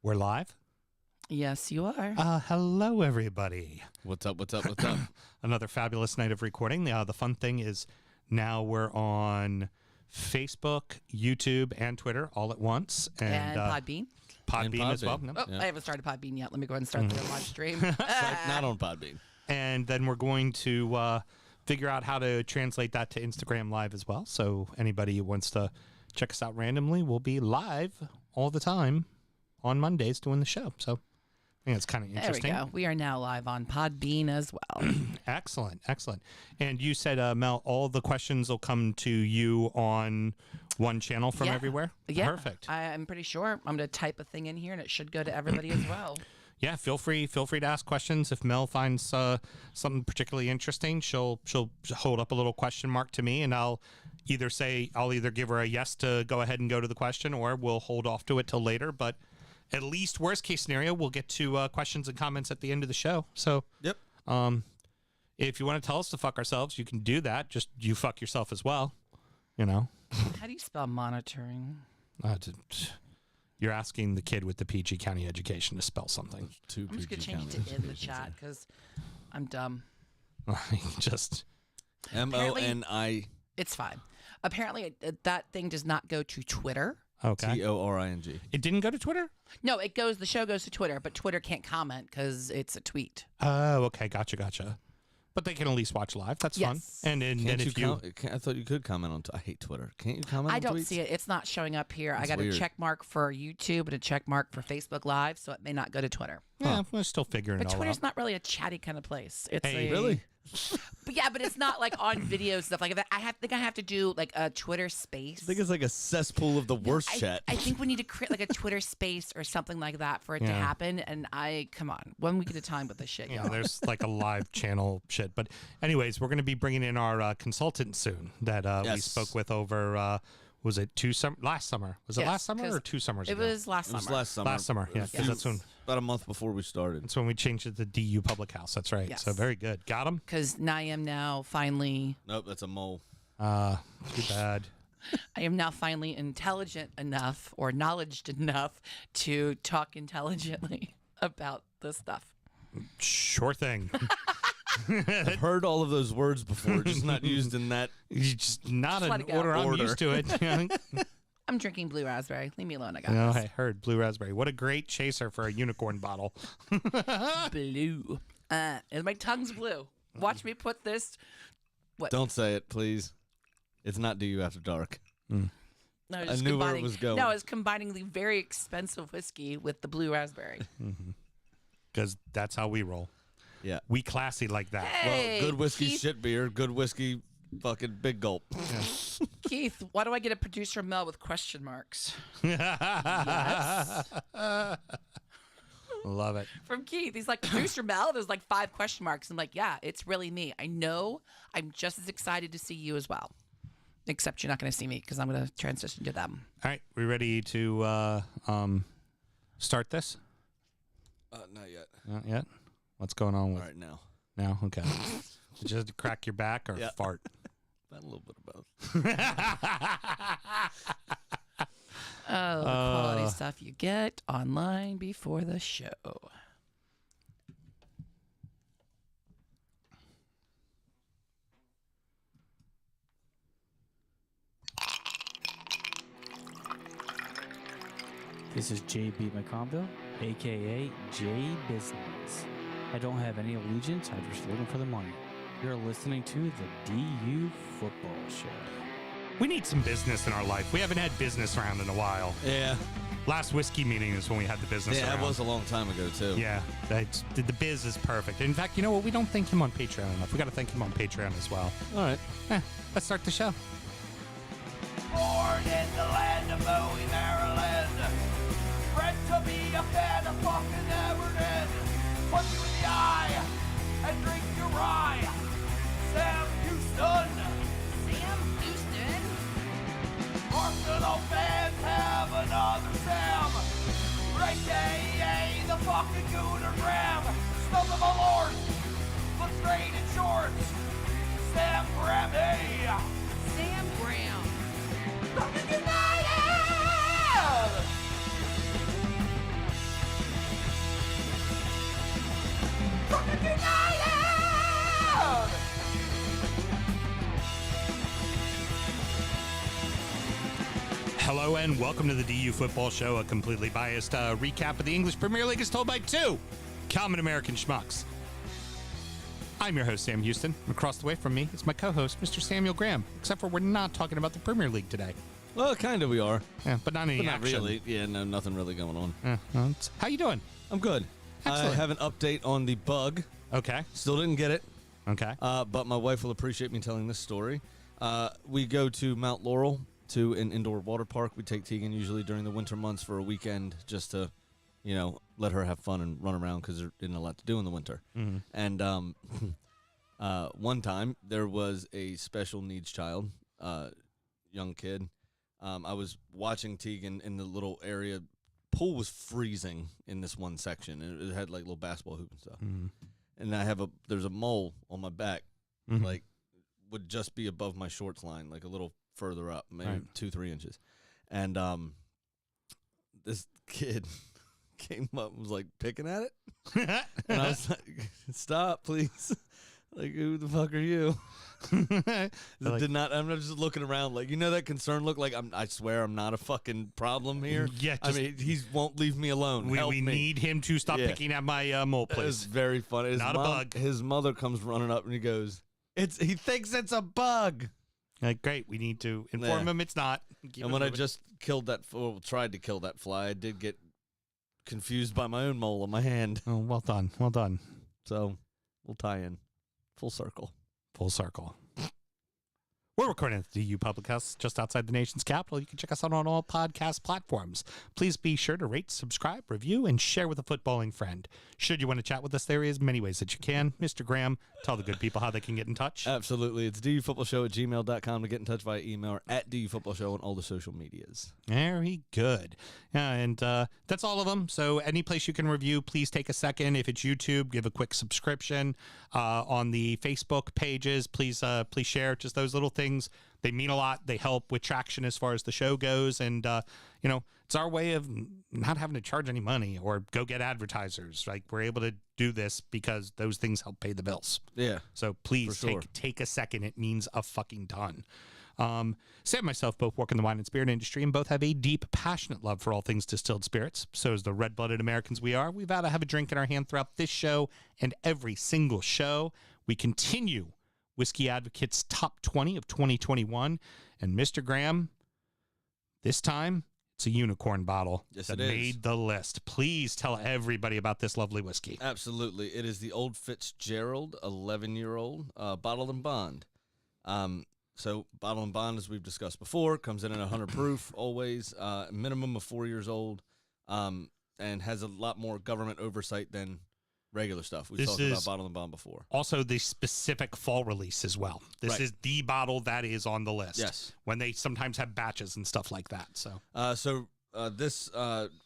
We're live? Yes, you are. Hello, everybody. What's up? What's up? What's up? Another fabulous night of recording. The fun thing is now we're on Facebook, YouTube, and Twitter all at once. And Podbean. Podbean as well. Podbean. No. Oh, yeah. I haven't started Podbean yet. Let me go ahead and start the live stream. It's like not on Podbean. And then we're going to figure out how to translate that to Instagram Live as well. So anybody who wants to check us out randomly, we'll be live all the time on Mondays doing the show. So I think it's kind of interesting. There we go. We are now live on Podbean as well. Excellent. Excellent. And you said, Mel, all the questions will come to you on one channel from everywhere? Yeah. Perfect. I'm pretty sure. I'm going to type a thing in here and it should go to everybody as well. Yeah, feel free to ask questions. If Mel finds something particularly interesting, she'll hold up a little question mark to me, and I'll either give her a yes to go ahead and go to the question, or we'll hold off to it till later. But at least worst case scenario, we'll get to questions and comments at the end of the show. So Yep. if you want to tell us to fuck ourselves, you can do that. Just you fuck yourself as well. You know. How do you spell monitoring? You're asking the kid with the PG County education to spell something. I'm just going to change it to in the chat because I'm dumb. Just MONI It's fine. Apparently, that thing does not go to Twitter. okay. TORING. It didn't go to Twitter? No, the show goes to Twitter, but Twitter can't comment because it's a tweet. Oh, okay. Gotcha. But they can at least watch live. That's Yes. fun. And if you I thought you could comment on. I hate Twitter. Can't you comment? I on don't tweets? see it. It's not showing up here. I That's got weird. a check mark for YouTube and a check mark for Facebook Live, so it may not go to Twitter. yeah, we're still figuring But it all Twitter's out. not really a chatty kind of place. It's Hey, Really? But yeah, but it's not like on video stuff like that. I think I have to do like a Twitter space. I think it's like a cesspool of the worst chat. I think we need to create like a Twitter space or something like that for it to Yeah. happen. And come on, 1 week at a time with this shit, Yeah, y'all. there's like a live channel shit. But anyways, we're going to be bringing in our consultant soon that we Yes. spoke with over, was it last summer? Was it Yes, last summer 'cause or 2 summers It ago? was last It was summer. last summer. Last summer, yeah, It 'cause that's when- about a month before we started. That's when we changed it to DU Public House. That's right. Yes. So very good. Got him? Because I am now finally Nope, that's a mole. Too bad. intelligent enough or knowledged enough to talk intelligently about this stuff. Sure thing. I've heard all of those words before, just not used in that. You just not Just let an it go. order. I'm Order. used to it. I'm drinking blue raspberry. Leave me alone. I got No, this. I heard blue raspberry. What a great chaser for a unicorn bottle. Blue. And my tongue's blue. Watch me put this. Don't say it, please. It's not DU After Dark. No, I just knew where it combining- was going. No, it's combining the very expensive whiskey with the blue raspberry. Because that's how we roll. Yeah. We classy like that. Hey, Well, good whiskey, Keith, shit beer. Good whiskey, fucking big gulp. Keith, why do I get a producer Mel with question marks? Love it. From Keith. He's like, producer Mel? There's like 5 question marks. I'm like, yeah, it's really me. I know. I'm just as excited to see you as well. Except you're not going to see me because I'm going to transition to them. All right, we ready to start this? Not yet. Not yet. What's going on with All right, now. now? Okay. Just crack your back or Yeah. fart? Not a little bit of both. Oh, the quality stuff you get online before the show. This is JB McConville, aka J Business. I don't have any allegiance, I'm just looking for the money. You're listening to the DU Football Show. We need some business in our life. We haven't had business around in a while. Yeah. Last whiskey meeting is when we had the business Yeah, around. that was a long time ago, too. Yeah, the biz is perfect. In fact, you know what? We don't thank him on Patreon enough. We got to thank him on Patreon as well. All right. Let's start the show. Born in the land of Bowie, Maryland. Bred to be a fan of fucking Everton. Punch you in the eye and drink your rye. Sam Houston. Sam Houston? Arsenal fans have another Sam. Right day, the fucking Gooner Graham. Stump of a lord. Look straight in shorts. Sam Graham, hey. Sam Graham. Fucking United! Hello and welcome to the DU Football Show, a completely biased recap of the English Premier League as told by two common American schmucks. I'm your host, Sam Houston. Across the way from me is my co-host, Mr. Samuel Graham, except for we're not talking about the Premier League today. Well, kind of we are. Yeah, but not any But not action. really. Yeah, no, nothing really going on. How you doing? I'm good. Excellent. I have an update on the bug. Okay. Still didn't get it, Okay. but my wife will appreciate me telling this story. We go to Mount Laurel to an indoor water park. We take Tegan usually during the winter months for a weekend just to, let her have fun and run around because there isn't a lot to do in the winter. Mm-hmm. And one time there was a special needs child, young kid. I was watching Tegan in the little area. Pool was freezing in this one section, and it had like little basketball hoop and stuff. Mm-hmm. And there's a mole on my back, Mhm. like would just be above my shorts line, like a little further up, maybe Right. 2-3 inches. And this kid came up and was like picking at it, and I was like, "Stop, please! Like, who the fuck are you?" Like- Did not. I'm just looking around, like that concerned look. Like I swear, I'm not a fucking problem here. Yeah, I mean, he won't leave me alone. Help we me. need him to stop Yeah. picking at my mole, It was please. very funny. Not a bug. His mother comes running up and he goes, He thinks it's a bug." Like, great. We need to inform Yeah. him it's not. Keep And it when I moving. just tried to kill that fly, I did get confused by my own mole on my hand. Oh, well done. Well done. So we'll tie in full circle. Full circle. We're recording at the DU Public House just outside the nation's capital. You can check us out on all podcast platforms. Please be sure to rate, subscribe, review, and share with a footballing friend. Should you want to chat with us, there is many ways that you can. Mr. Graham, tell the good people how they can get in touch. Absolutely. It's dufootballshow@gmail.com to get in touch via email or at dufootballshow on all the social medias. Very good. Yeah, and that's all of them. So any place you can review, please take a second. If it's YouTube, give a quick subscription. On the Facebook pages, please share just those little things. They mean a lot. They help with traction as far as the show goes. And, it's our way of not having to charge any money or go get advertisers. Like, we're able to do this because those things help pay the bills. Yeah. So please For sure. take a second. It means a fucking ton. Sam and myself both work in the wine and spirit industry and both have a deep, passionate love for all things distilled spirits. So as the red-blooded Americans we are, we vow to have a drink in our hand throughout this show and every single show. We continue Whiskey Advocate's Top 20 of 2021. And Mr. Graham, this time, it's a unicorn bottle Yes, that it is. made the list. Please tell everybody about this lovely whiskey. Absolutely. It is the Old Fitzgerald 11-year-old Bottled and Bond. So Bottled and Bond, as we've discussed before, comes in at 100 proof always, minimum of 4 years old, and has a lot more government oversight than regular stuff. We've This talked is- about Bottled and Bond before. Also, the specific fall release as well. This Right. is the bottle that is on the list. Yes. When they sometimes have batches and stuff like that. So This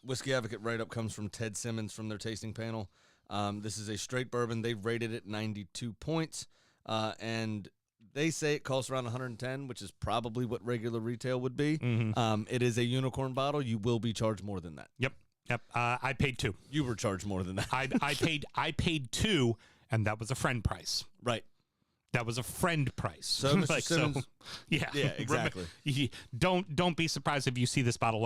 Whiskey Advocate write-up comes from Ted Simmons from their tasting panel. This is a straight bourbon. They've rated it 92 points, and they say it costs around 110, which is probably what regular retail would be. It is a unicorn bottle. You will be charged more than that. Yep. I paid $2. You were charged more than that. I paid $2, and that was a friend price. Right. That was a friend price. So, Mr. Simmons- yeah, Yeah, exactly. Don't be surprised if you see this bottle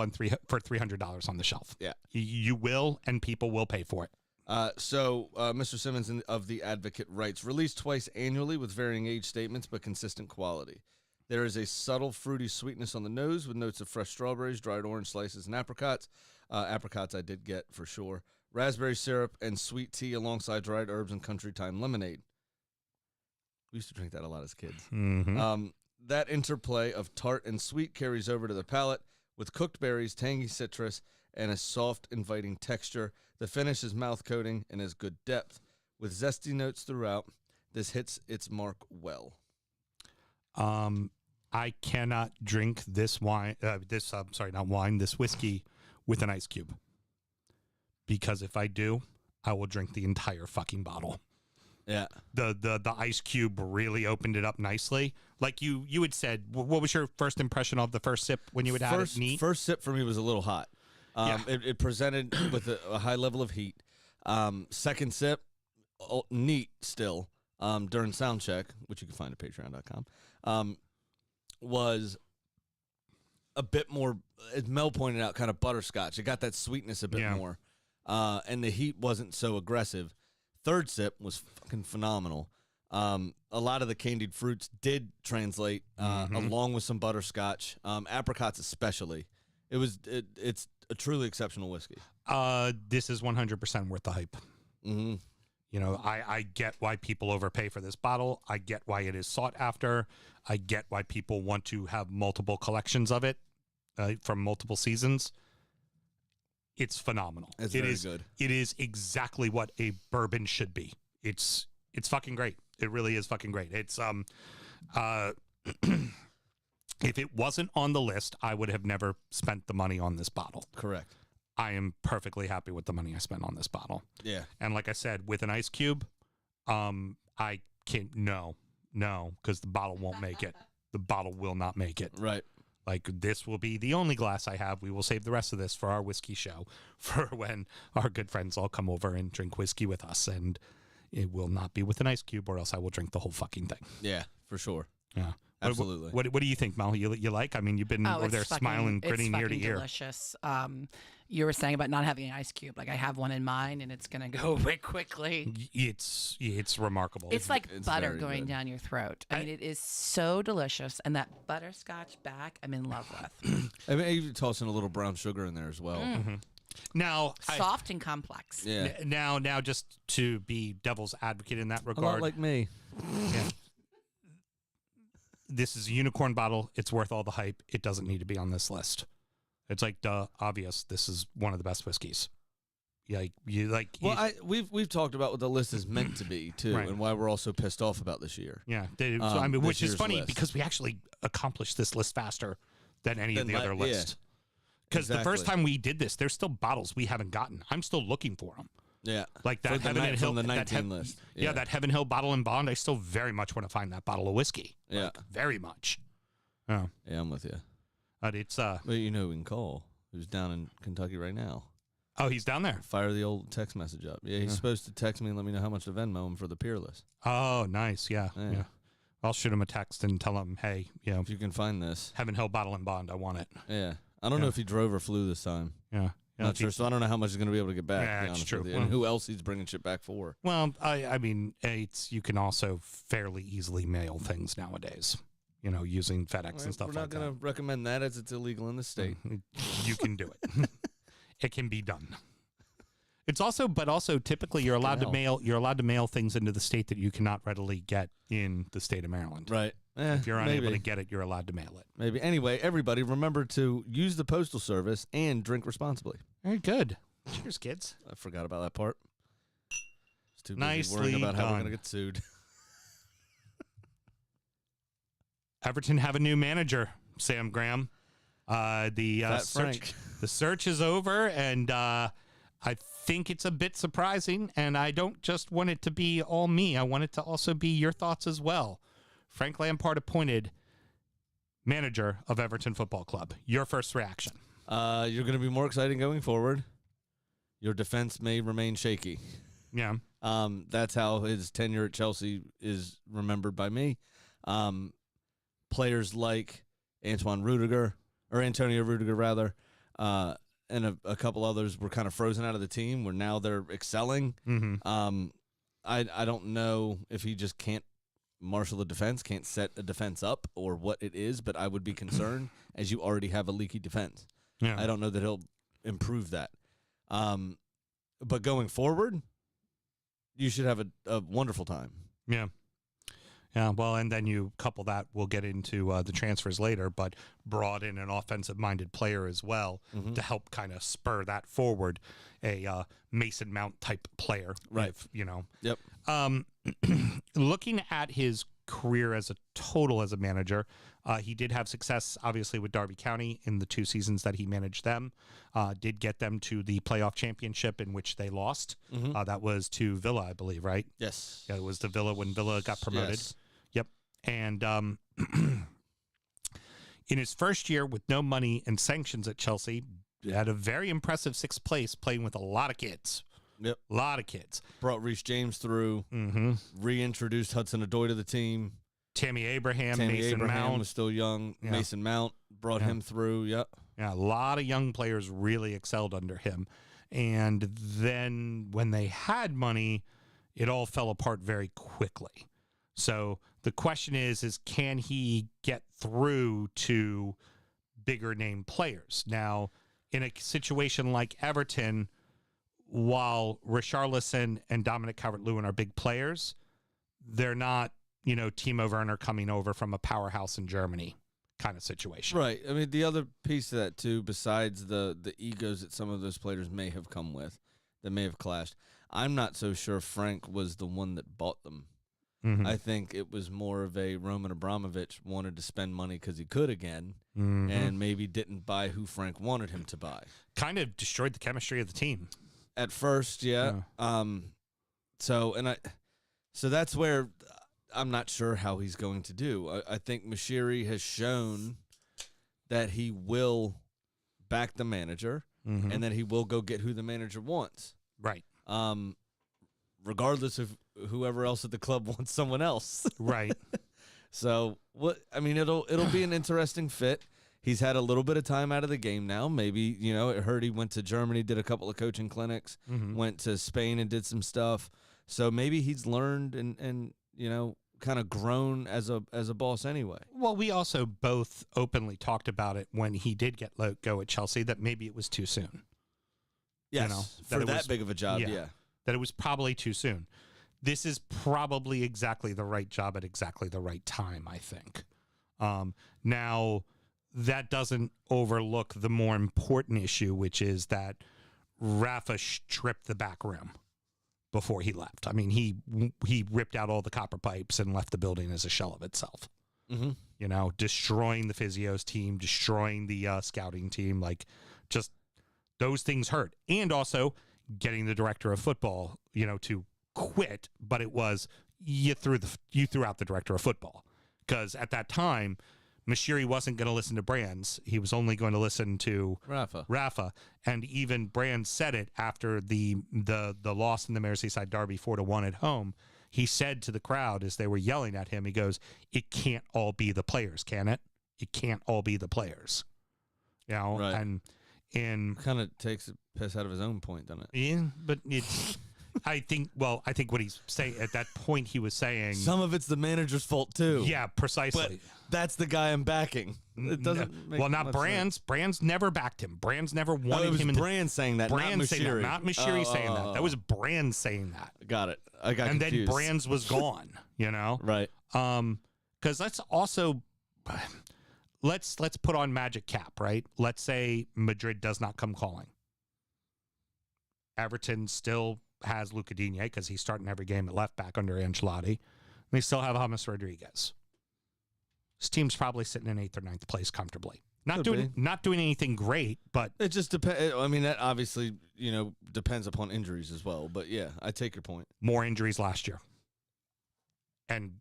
for $300 on the shelf. Yeah. You will, and people will pay for it. Mr. Simmons of The Advocate writes, released twice annually with varying age statements but consistent quality. There is a subtle fruity sweetness on the nose with notes of fresh strawberries, dried orange slices, and apricots. Apricots I did get for sure. Raspberry syrup and sweet tea alongside dried herbs and country time lemonade. We used to drink that a lot as kids. Mm-hmm. That interplay of tart and sweet carries over to the palate with cooked berries, tangy citrus, and a soft, inviting texture. The finish is mouth coating and has good depth. With zesty notes throughout, this hits its mark well. I cannot drink this wine. This whiskey with an ice cube. Because if I do, I will drink the entire fucking bottle. Yeah. The ice cube really opened it up nicely. Like you had said, what was your first impression of the first sip when you had had it? Neat. First sip for me was a little hot. Yeah. It presented with a high level of heat. Second sip, neat still, during sound check, which you can find at patreon.com, was a bit more, as Mel pointed out, kind of butterscotch. It got that sweetness a bit more. And the heat wasn't so aggressive. Third sip was fucking phenomenal. A lot of the candied fruits did translate along with some butterscotch, apricots especially. It's a truly exceptional whiskey. This is 100% worth the hype. Mm-hmm. You know, I get why people overpay for this bottle. I get why it is sought after. I get why people want to have multiple collections of it from multiple seasons. It's phenomenal. It's very good. It is exactly what a bourbon should be. It's fucking great. It really is fucking great. It's if it wasn't on the list, I would have never spent the money on this bottle. Correct. I am perfectly happy with the money I spent on this bottle. Yeah. And like I said, with an ice cube, I can't, no, because the bottle won't make it. The bottle will not make it. Right. Like, this will be the only glass I have. We will save the rest of this for our whiskey show, for when our good friends all come over and drink whiskey with us. And it will not be with an ice cube, or else I will drink the whole fucking thing. Yeah, for sure. Yeah. Absolutely. What do you think, Mel? You like? I mean, you've been over there smiling, grinning ear to ear. Delicious. You were saying about not having an ice cube. Like, I have one in mine, and it's gonna go away quickly. It's remarkable. It's like it's butter very going good. down your throat. I mean, it is so delicious, and that butterscotch back, I'm in love with. I mean, you toss in a little brown sugar in there as well. Now, Soft and complex. Yeah. now, just to be devil's advocate in that A lot regard, like me. yeah. This is a unicorn bottle. It's worth all the hype. It doesn't need to be on this list. It's like obvious. This is one of the best whiskeys. Well, we've talked about what the list is meant to be too, Right. and why we're all so pissed off about this year. Yeah, so, I mean, this which is year's funny list. because we actually accomplished this list faster than any of Than the other yeah. lists. Because the first Exactly. time we did this, there's still bottles we haven't gotten. I'm still looking for them. Yeah, Like that For the Heaven ni- and Hill, from the that 19 list. Yeah, that Heaven Hill bottle and bond. I still very much want to find that bottle of whiskey. Yeah. Like, very much. Oh, Yeah, I'm with you. but it's Well, you know who we can call, who's down in Kentucky right now. oh, he's down there. Fire the old text message up. Yeah, he's supposed to text me and let me know how much to Venmo him for the Peerless. Oh, nice. Yeah, Yeah. yeah. I'll shoot him a text and tell him, hey, If you can find this. Heaven Hill bottle and bond. I want it. Yeah. I don't know Yeah. if he drove or flew this time. Yeah. Not if sure, he- so I don't know how much he's going to be able to get back. Yeah, to be it's honest true. with you, and who else he's bringing shit back for. Well, I mean, you can also fairly easily mail things nowadays. Using FedEx and stuff We're like not going to recommend that as it's illegal in the that. state. You can do it. It can be done. It's also typically you're allowed to hell. mail things into the state that you cannot readily get in the state of Maryland. Right. If you're unable maybe. to get it, you're allowed to mail it. Maybe. Anyway, everybody, remember to use the postal service and drink responsibly. Very good. Cheers, kids. I forgot about that part. It's too busy Nicely worrying about how we're done. going to get sued. Everton have a new manager, Sam Graham. The Fat search Frank. the search is over, and I think it's a bit surprising. And I don't just want it to be all me. I want it to also be your thoughts as well. Frank Lampard appointed manager of Everton Football Club. Your first reaction? You're going to be more exciting going forward. Your defense may remain shaky. Yeah. That's how his tenure at Chelsea is remembered by me. Players like Antonio Rudiger, rather, and a couple others were kind of frozen out of the team where now they're excelling. Mm-hmm. I don't know if he just can't marshal the defense, can't set a defense up, or what it is, but I would be concerned as you already have a leaky defense. Yeah. I don't know that he'll improve that. But going forward, you should have a wonderful time. Yeah. Yeah, well, and then you couple that, we'll get into the transfers later, but brought in an offensive-minded player as well to help kind of spur that forward, a Mason Mount type player. Right. Yep. Yep. Looking at his career as a total as a manager, he did have success, obviously, with Derby County in the 2 seasons that he managed them. Did get them to the playoff championship in which they lost. That was to Villa, I believe, right? Yes. Yeah, it was the Villa when Villa got promoted. Yes. Yep. And in his first year with no money and sanctions at Chelsea, had a very impressive 6th place playing with a lot of kids. Yep. A lot of kids. Brought Reece James through, Mm-hmm. reintroduced Hudson-Odoi to the team, Tammy Abraham, Tammy Mason Abraham Mount. was still young. Yeah. Mason Mount brought him through. Yep. Yeah, a lot of young players really excelled under him. And then when they had money, it all fell apart very quickly. So the question is can he get through to bigger name players? Now, in a situation like Everton, while Richarlison and Dominic Calvert-Lewin are big players, they're not, Timo Werner coming over from a powerhouse in Germany kind of situation. Right. I mean, the other piece of that, too, besides the egos that some of those players may have come with, that may have clashed, I'm not so sure Frank was the one that bought them. Mhm. I think it was more of a Roman Abramovich wanted to spend money because he could again, Mhm. and maybe didn't buy who Frank wanted him to buy. Kind of destroyed the chemistry of the team. At first, yeah. So that's where I'm not sure how he's going to do. I think Mashiri has shown that he will back the manager, Mhm. and that he will go get who the manager wants, Right. regardless of whoever else at the club wants someone else. Right. So it'll be an interesting fit. He's had a little bit of time out of the game now. Maybe, it heard he went to Germany, did a couple of coaching clinics, went to Spain and did some stuff. So maybe he's learned and kind of grown as a boss anyway. Well, we also both openly talked about it when he did get let go at Chelsea, that maybe it was too soon. Yes, that for it that was- big of a job, yeah. That it was probably too soon. This is probably exactly the right job at exactly the right time, I think. Now, that doesn't overlook the more important issue, which is that Rafa stripped the back room before he left. I mean, he ripped out all the copper pipes and left the building as a shell of itself. Mm-hmm. Destroying the physios team, destroying the scouting team, just those things hurt. And also getting the director of football, to quit, but it was you threw out the director of football, because at that time Mashiri wasn't going to listen to Brands. He was only going to listen to Rafa. And even Brands said it after the loss in the Merseyside derby 4-1 at home. He said to the crowd as they were yelling at him, he goes, "It can't all be the players, can it? It can't all be the players." Right. And kind of takes a piss out of his own point, doesn't it? yeah, but it's I think what he's saying at that point, he was saying Some of it's the manager's fault too. yeah, precisely. But that's the guy I'm backing. It doesn't make not much Brands. sense. Brands never backed him. Brands never Oh, wanted it was him. Brands saying that, Brands not saying Mashiri. that, not Mashiri saying that. That was Brands saying that. Got it. I got And confused. then Brands was gone. Right. Because let's also let's put on magic cap, right? Let's say Madrid does not come calling. Everton still has Luca Digne because he's starting every game at left back under Ancelotti. They still have James Rodriguez. This team's probably sitting in 8th or 9th place comfortably. Not doing anything great, but It just depends. I mean, that obviously, depends upon injuries as well. But yeah, I take your point. more injuries last year. And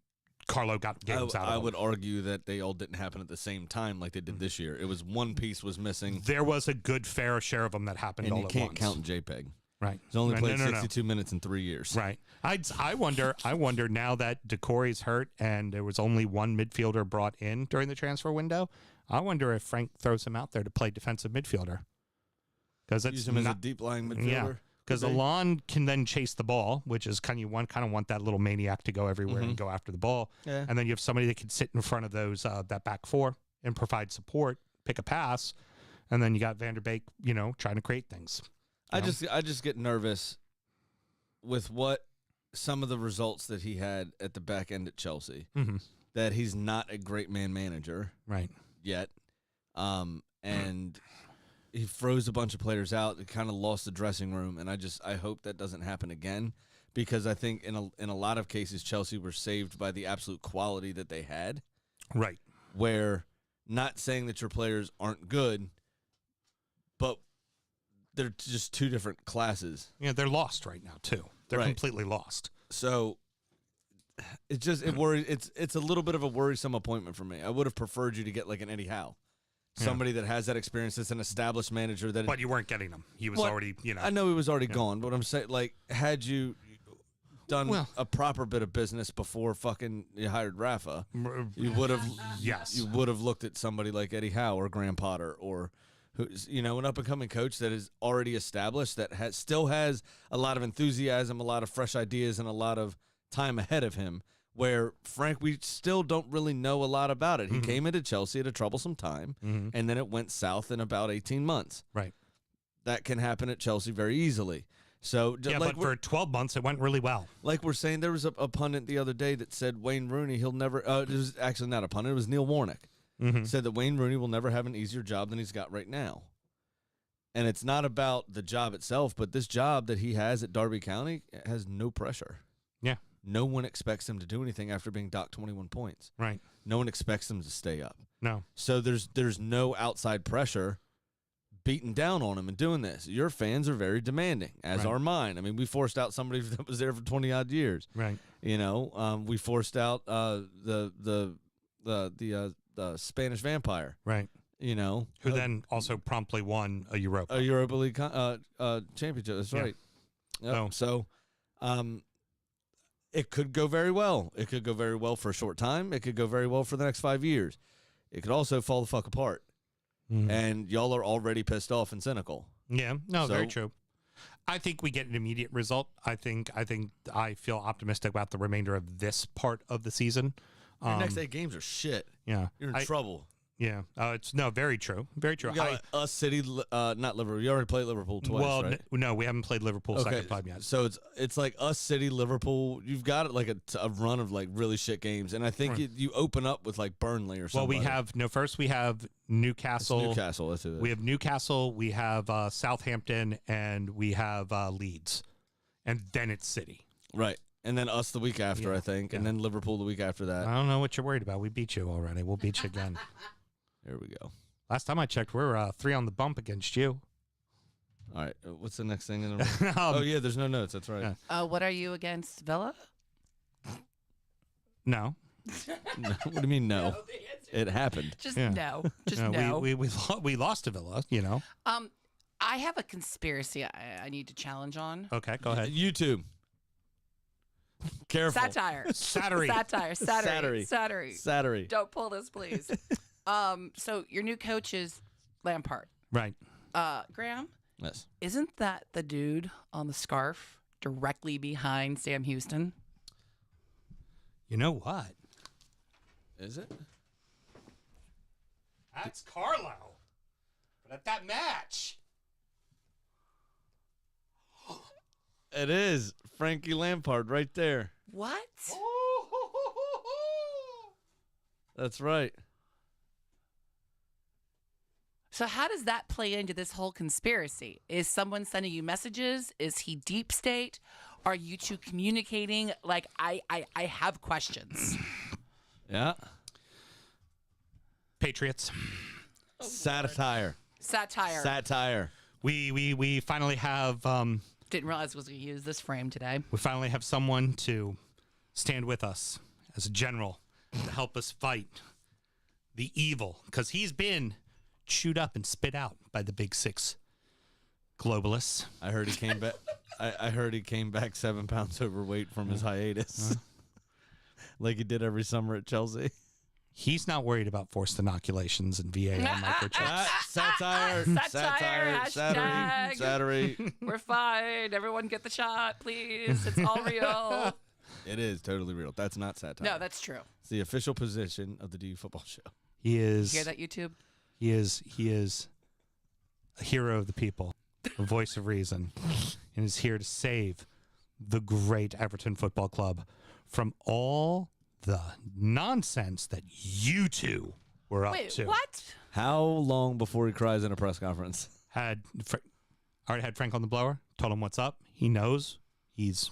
Carlo got games out of I them. would argue that they all didn't happen at the same time like they did this year. It was one piece was missing, There was a good fair share of them that happened and all you at can't once. count JPEG. Right. He's only No, played no. 62 minutes in 3 years. Right. I wonder now that Decore's hurt and there was only one midfielder brought in during the transfer window. I wonder if Frank throws him out there to play defensive midfielder. Because it's Use him as a not, deep lying midfielder. yeah. Because Could be. Alon can then chase the ball, which is kind of want that little maniac to go everywhere and go after the ball. Yeah. And then you have somebody that can sit in front of those that back four and provide support, pick a pass, and then you got Van der Beek, trying to create things. I just get nervous with what some of the results that he had at the back end at Chelsea. Mm-hmm. That he's not a great man manager Right. yet, and he froze a bunch of players out. He kind of lost the dressing room, and I hope that doesn't happen again, because I think in a lot of cases Chelsea were saved by the absolute quality that they had. Right. Where, not saying that your players aren't good, but they're just two different classes. Yeah, they're lost right now too. They're Right. completely lost. So it worries. It's a little bit of a worrisome appointment for me. I would have preferred you to get like an Eddie Howe, somebody that has that experience. That's an established manager. But you weren't getting him. He was What? already, I know he was already gone, but I'm saying, like, had you, done Well- a proper bit of business before fucking you hired Rafa, you would have Yes. you would have looked at somebody like Eddie Howe or Graham Potter or who's an up and coming coach that is already established that still has a lot of enthusiasm, a lot of fresh ideas, and a lot of time ahead of him. Where Frank, we still don't really know a lot about it. He came into Chelsea at a troublesome time, and then it went south in about 18 months. Right. That can happen at Chelsea very easily. So, Yeah, like but for 12 months, it went really well. like we're saying, there was a pundit the other day that said Wayne Rooney, he'll never. It was actually not a pundit; it was Neil Warnock. Said that Wayne Rooney will never have an easier job than he's got right now. And it's not about the job itself, but this job that he has at Derby County has no pressure. Yeah. No one expects him to do anything after being docked 21 points. Right. No one expects him to stay up. No. So there's no outside pressure beating down on him and doing this. Your fans are very demanding, as Right. are mine. I mean, we forced out somebody that was there for 20 odd years. Right. We forced out the Spanish vampire. Right. Who Who then also promptly won a Europa. a Europa League championship. That's Yeah. right. Yep. Oh. So, it could go very well. It could go very well for a short time. It could go very well for the next 5 years. It could also fall the fuck apart. And y'all are already pissed off and cynical. Yeah. No, very So- true. I think we get an immediate result. I feel optimistic about the remainder of this part of the season. Your next 8 games are shit. Yeah. You're in trouble. Yeah. It's very true. Very true. You got us, City, not Liverpool. You already played Liverpool twice, right? No, we haven't played Liverpool second time yet. So it's like us, City, Liverpool. You've got like a run of like really shit games, and I think you open up with like Burnley or something. Well, first we have Newcastle. Newcastle. That's it. We have Newcastle. We have Southampton, and we have Leeds, and then it's City. Right, and then us the week after, Yeah, I think, and yeah. then Liverpool the week after that. I don't know what you're worried about. We beat you already. We'll beat you again. Here we go. Last time I checked, we're 3 on the bump against you. All right, what's the next thing? In the oh yeah, there's no notes. That's right. Yeah. What are you against Villa? No. No, what do you mean no? It happened. Just Yeah. no. Just No, no. we lost to Villa. I have a conspiracy I need to challenge on. Okay, go ahead. YouTube. Careful. Satire. Satire. Saturday. Don't pull this, please. So your new coach is Lampard. Right. Graham, Yes. isn't that the dude on the scarf directly behind Sam Houston? You know what? Is it? That's Carlo. But at that match. It is Frankie Lampard right there. What? That's right. So how does that play into this whole conspiracy? Is someone sending you messages? Is he deep state? Are you two communicating? Like I have questions. Yeah. Patriots. Satire. Satire. Satire. We finally have Didn't realize I was going to use this frame today. we finally have someone to stand with us as a general to help us fight the evil, because he's been chewed up and spit out by the big 6 globalists. I heard he came back. I heard he came back 7 pounds overweight from his hiatus, like he did every summer at Chelsea. He's not worried about forced inoculations and VAR microchips. Satire. Satire, hashtag. Satire. We're fine. Everyone get the shot, please. It's all real. It is totally real. That's not satire. No, that's true. It's the official position of the DU Football Show. He is Hear that, YouTube? he is a hero of the people, a voice of reason, and is here to save the great Everton Football Club from all the nonsense that you two were up Wait, to. what? How long before he cries in a press conference? Already had Frank on the blower. Told him what's up. He knows. He's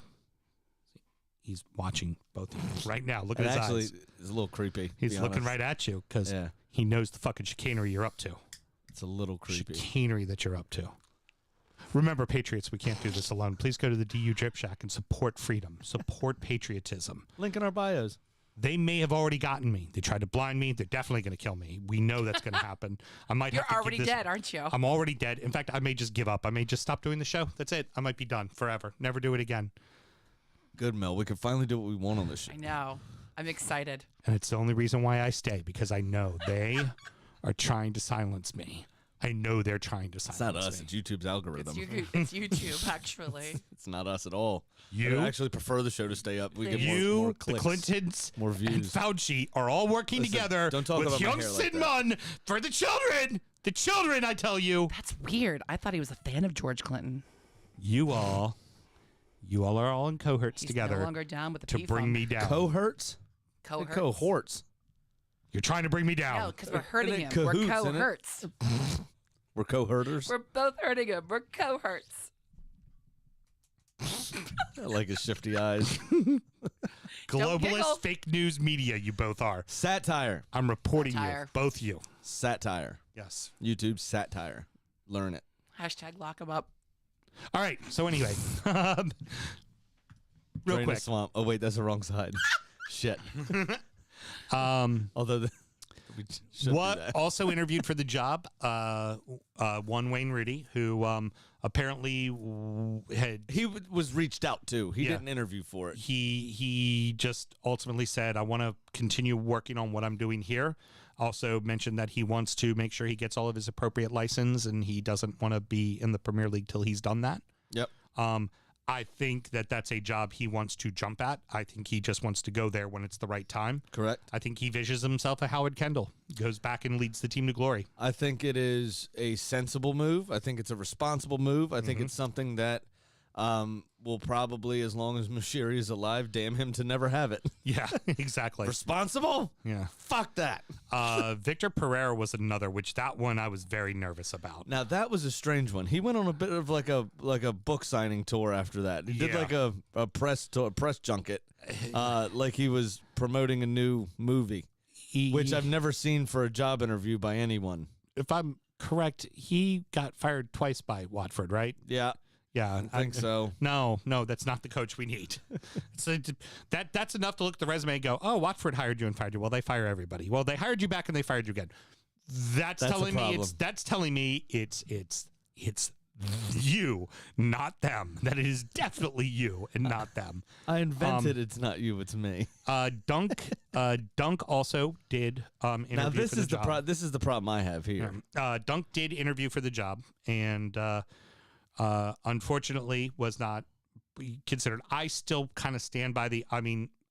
watching both of you right now. Look at It his actually eyes. is a little creepy. to He's be looking honest. right at you because Yeah. he knows the fucking chicanery you're up to. It's a little creepy. Chicanery that you're up to. Remember, Patriots, we can't do this alone. Please go to the DU Drip Shack and support freedom. Support patriotism. Link in our bios. They may have already gotten me. They tried to blind me. They're definitely going to kill me. We know that's going to happen. I might You're have to already give this, dead, aren't you? I'm already dead. In fact, I may just give up. I may just stop doing the show. That's it. I might be done forever. Never do it again. Good, Mel. We can finally do what we want on this show. I know. I'm excited. And it's the only reason why I stay, because I know they are trying to silence me. I know they're trying to silence It's not us. me. It's YouTube's algorithm. It's YouTube, actually. It's not us at all. You? I actually prefer the show to stay up. We get You, more the clicks, Clintons, more and views. Fauci are all working Listen, together don't talk with about my young hair like Sid that. Munn for the children. The children, I tell you. That's weird. I thought he was a fan of George Clinton. You all are all in cohorts He's together no longer down with the to bring me down. Cohorts? Cohorts. Cohorts. You're trying to bring me down. No, because we're hurting Isn't it him. We're cahoots, isn't it? cohorts. We're cohorters. We're both hurting him. We're cohorts. I like his shifty eyes. giggle. Globalist fake news media, you both are. Satire. I'm reporting Satire. you, both you. Satire. Yes. YouTube satire. Learn it. Hashtag lock him up. All right. So anyway, real Drain quick. the swamp. Oh wait, that's the wrong side. Shit. Although we should do What that. also interviewed for the job? One Wayne Rudy, who apparently had He was reached out to. He Yeah. didn't interview for it. he just ultimately said, I want to continue working on what I'm doing here. Also mentioned that he wants to make sure he gets all of his appropriate license, and he doesn't want to be in the Premier League till he's done that. Yep. I think that that's a job he wants to jump at. I think he just wants to go there when it's the right time. Correct. I think he visions himself a Howard Kendall, goes back and leads the team to glory. I think it is a sensible move. I think it's a responsible move. I think Mm-hmm. it's something that will probably, as long as Moshiri is alive, damn him to never have it. Yeah, exactly. Responsible? Yeah. Fuck that. Victor Pereira was another, which that one I was very nervous about. Now that was a strange one. He went on a bit of like a book signing tour after that. He did Yeah. like a press tour, press junket, like he was promoting a new movie, which I've never seen for a job interview by anyone. If I'm correct, he got fired twice by Watford, right? Yeah, Yeah, I think so. No, that's not the coach we need. So that's enough to look at the resume and go, oh, Watford hired you and fired you. Well, they fire everybody. Well, they hired you back and they fired you again. That's That's a telling me problem. that's telling me it's you, not them. That it is definitely you and not them. I invented it's not you, it's me. Dunk also did interview Now this for the is the job. this is the problem I have here. Dunk did interview for the job and unfortunately was not considered. I still kind of stand by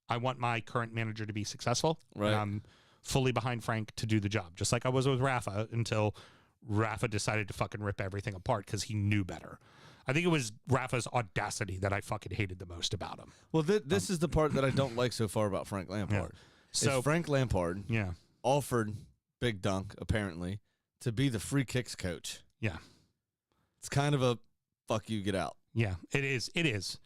I want my current manager to be successful. Right. And I'm fully behind Frank to do the job, just like I was with Rafa until Rafa decided to fucking rip everything apart because he knew better. I think it was Rafa's audacity that I fucking hated the most about him. Well, this is the part that I don't like so far about Frank Lampard. So- So Frank Lampard Yeah. offered Big Dunk apparently to be the free kicks coach. Yeah. It's kind of a fuck you, get out. Yeah. It is. It is.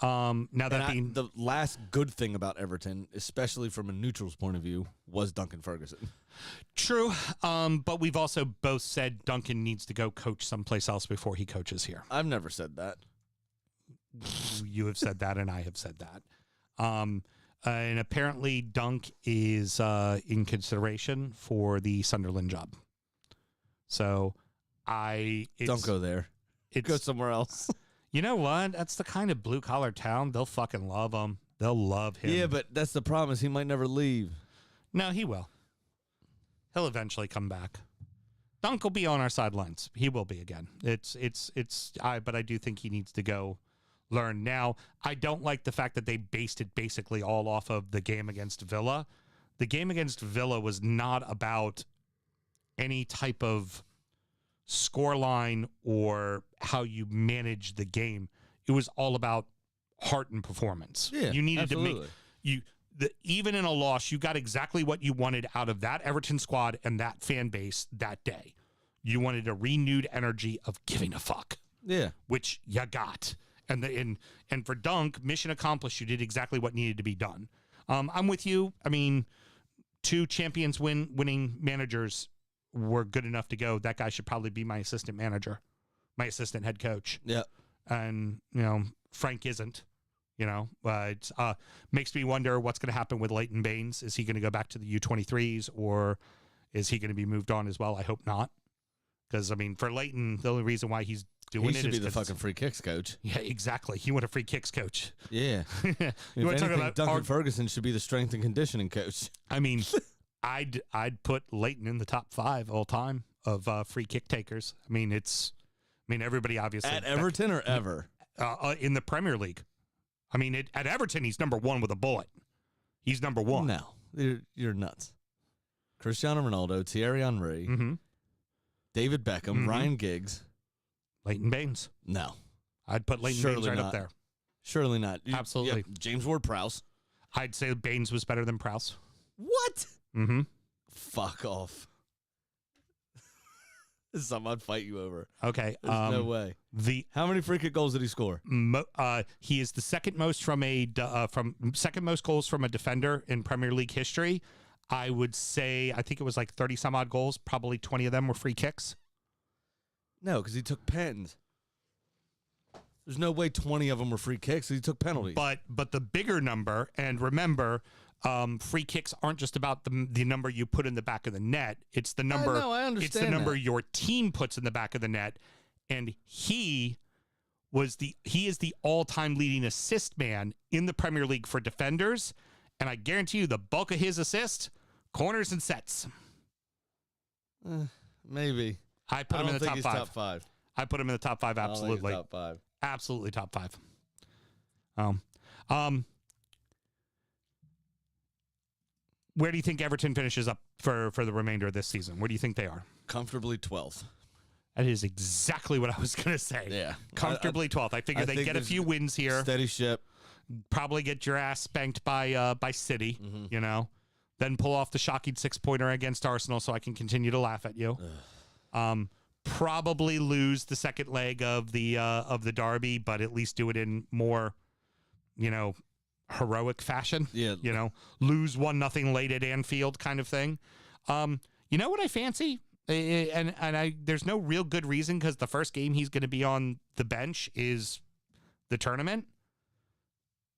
Now that being The last good thing about Everton, especially from a neutral's point of view, was Duncan Ferguson. true, but we've also both said Duncan needs to go coach someplace else before he coaches here. I've never said that. You have said that, and I have said that. And apparently, Dunk is in consideration for the Sunderland job. So, Don't go there. It's, Go somewhere else. You know what? That's the kind of blue collar town. They'll fucking love him. They'll love him. Yeah, but that's the problem is he might never leave. No, he will. He'll eventually come back. Dunk will be on our sidelines. He will be again. But I do think he needs to go learn. Now, I don't like the fact that they based it basically all off of the game against Villa. The game against Villa was not about any type of scoreline or how you manage the game. It was all about heart and performance. Yeah, you needed absolutely. to make even in a loss, you got exactly what you wanted out of that Everton squad and that fan base that day. You wanted a renewed energy of giving a fuck, Yeah. which you got. And for Dunk, mission accomplished. You did exactly what needed to be done. I'm with you. I mean, 2 champions winning managers were good enough to go. That guy should probably be my assistant manager, my assistant head coach. Yeah. And, Frank isn't. It makes me wonder what's going to happen with Leighton Baines. Is he going to go back to the U23s or is he going to be moved on as well? I hope not. Because, for Leighton, the only reason why he's doing He it. should be is the 'cause fucking free kicks coach. Yeah, exactly. He want a free kicks coach. Yeah. You If want to talk anything, about Duncan Ferguson should be the strength and conditioning coach. I mean, I'd put Leighton in the top 5 all time of free kick takers. I mean, everybody obviously At Everton or ever? in the Premier League. I mean, at Everton, he's number 1 with a bullet. He's number 1. No, you're nuts. Cristiano Ronaldo, Thierry Henry, Mm-hmm. David Beckham, Mhm. Ryan Giggs. Leighton Baines. No, I'd put Leighton Surely Baines right not. up there. surely not. Absolutely. James Ward-Prowse. I'd say Baines was better than Prowse. What? Mm-hmm. Fuck off. This is something I'd fight you over. Okay. There's no way. How many free kick goals did he score? He is the second most second most goals from a defender in Premier League history. I would say, I think it was like 30 some odd goals. Probably 20 of them were free kicks. No, because he took pens. There's no way 20 of them were free kicks. He took penalties. But the bigger number, and remember, free kicks aren't just about the number you put in the back of the net. It's the number. I know, I understand It's the number that. your team puts in the back of the net, and he is the all-time leading assist man in the Premier League for defenders, and I guarantee you the bulk of his assists, corners and sets. Maybe. I put I him don't in the think top he's 5. top 5. I put him in the top 5. I don't think he's Absolutely, top 5. absolutely top 5. Where do you think Everton finishes up for the remainder of this season? Where do you think they are? Comfortably 12th. That is exactly what I was going to say. Yeah. Comfortably 12th. I figure I they think get a there's few wins here. Steady ship. Probably get your ass spanked by City, you know. Then pull off the shocking 6-pointer against Arsenal so I can continue to laugh at you. Probably lose the second leg of the derby, but at least do it in more, heroic fashion. Yeah. Lose 1-0 late at Anfield kind of thing. You know what I fancy? There's no real good reason because the first game he's going to be on the bench is the tournament.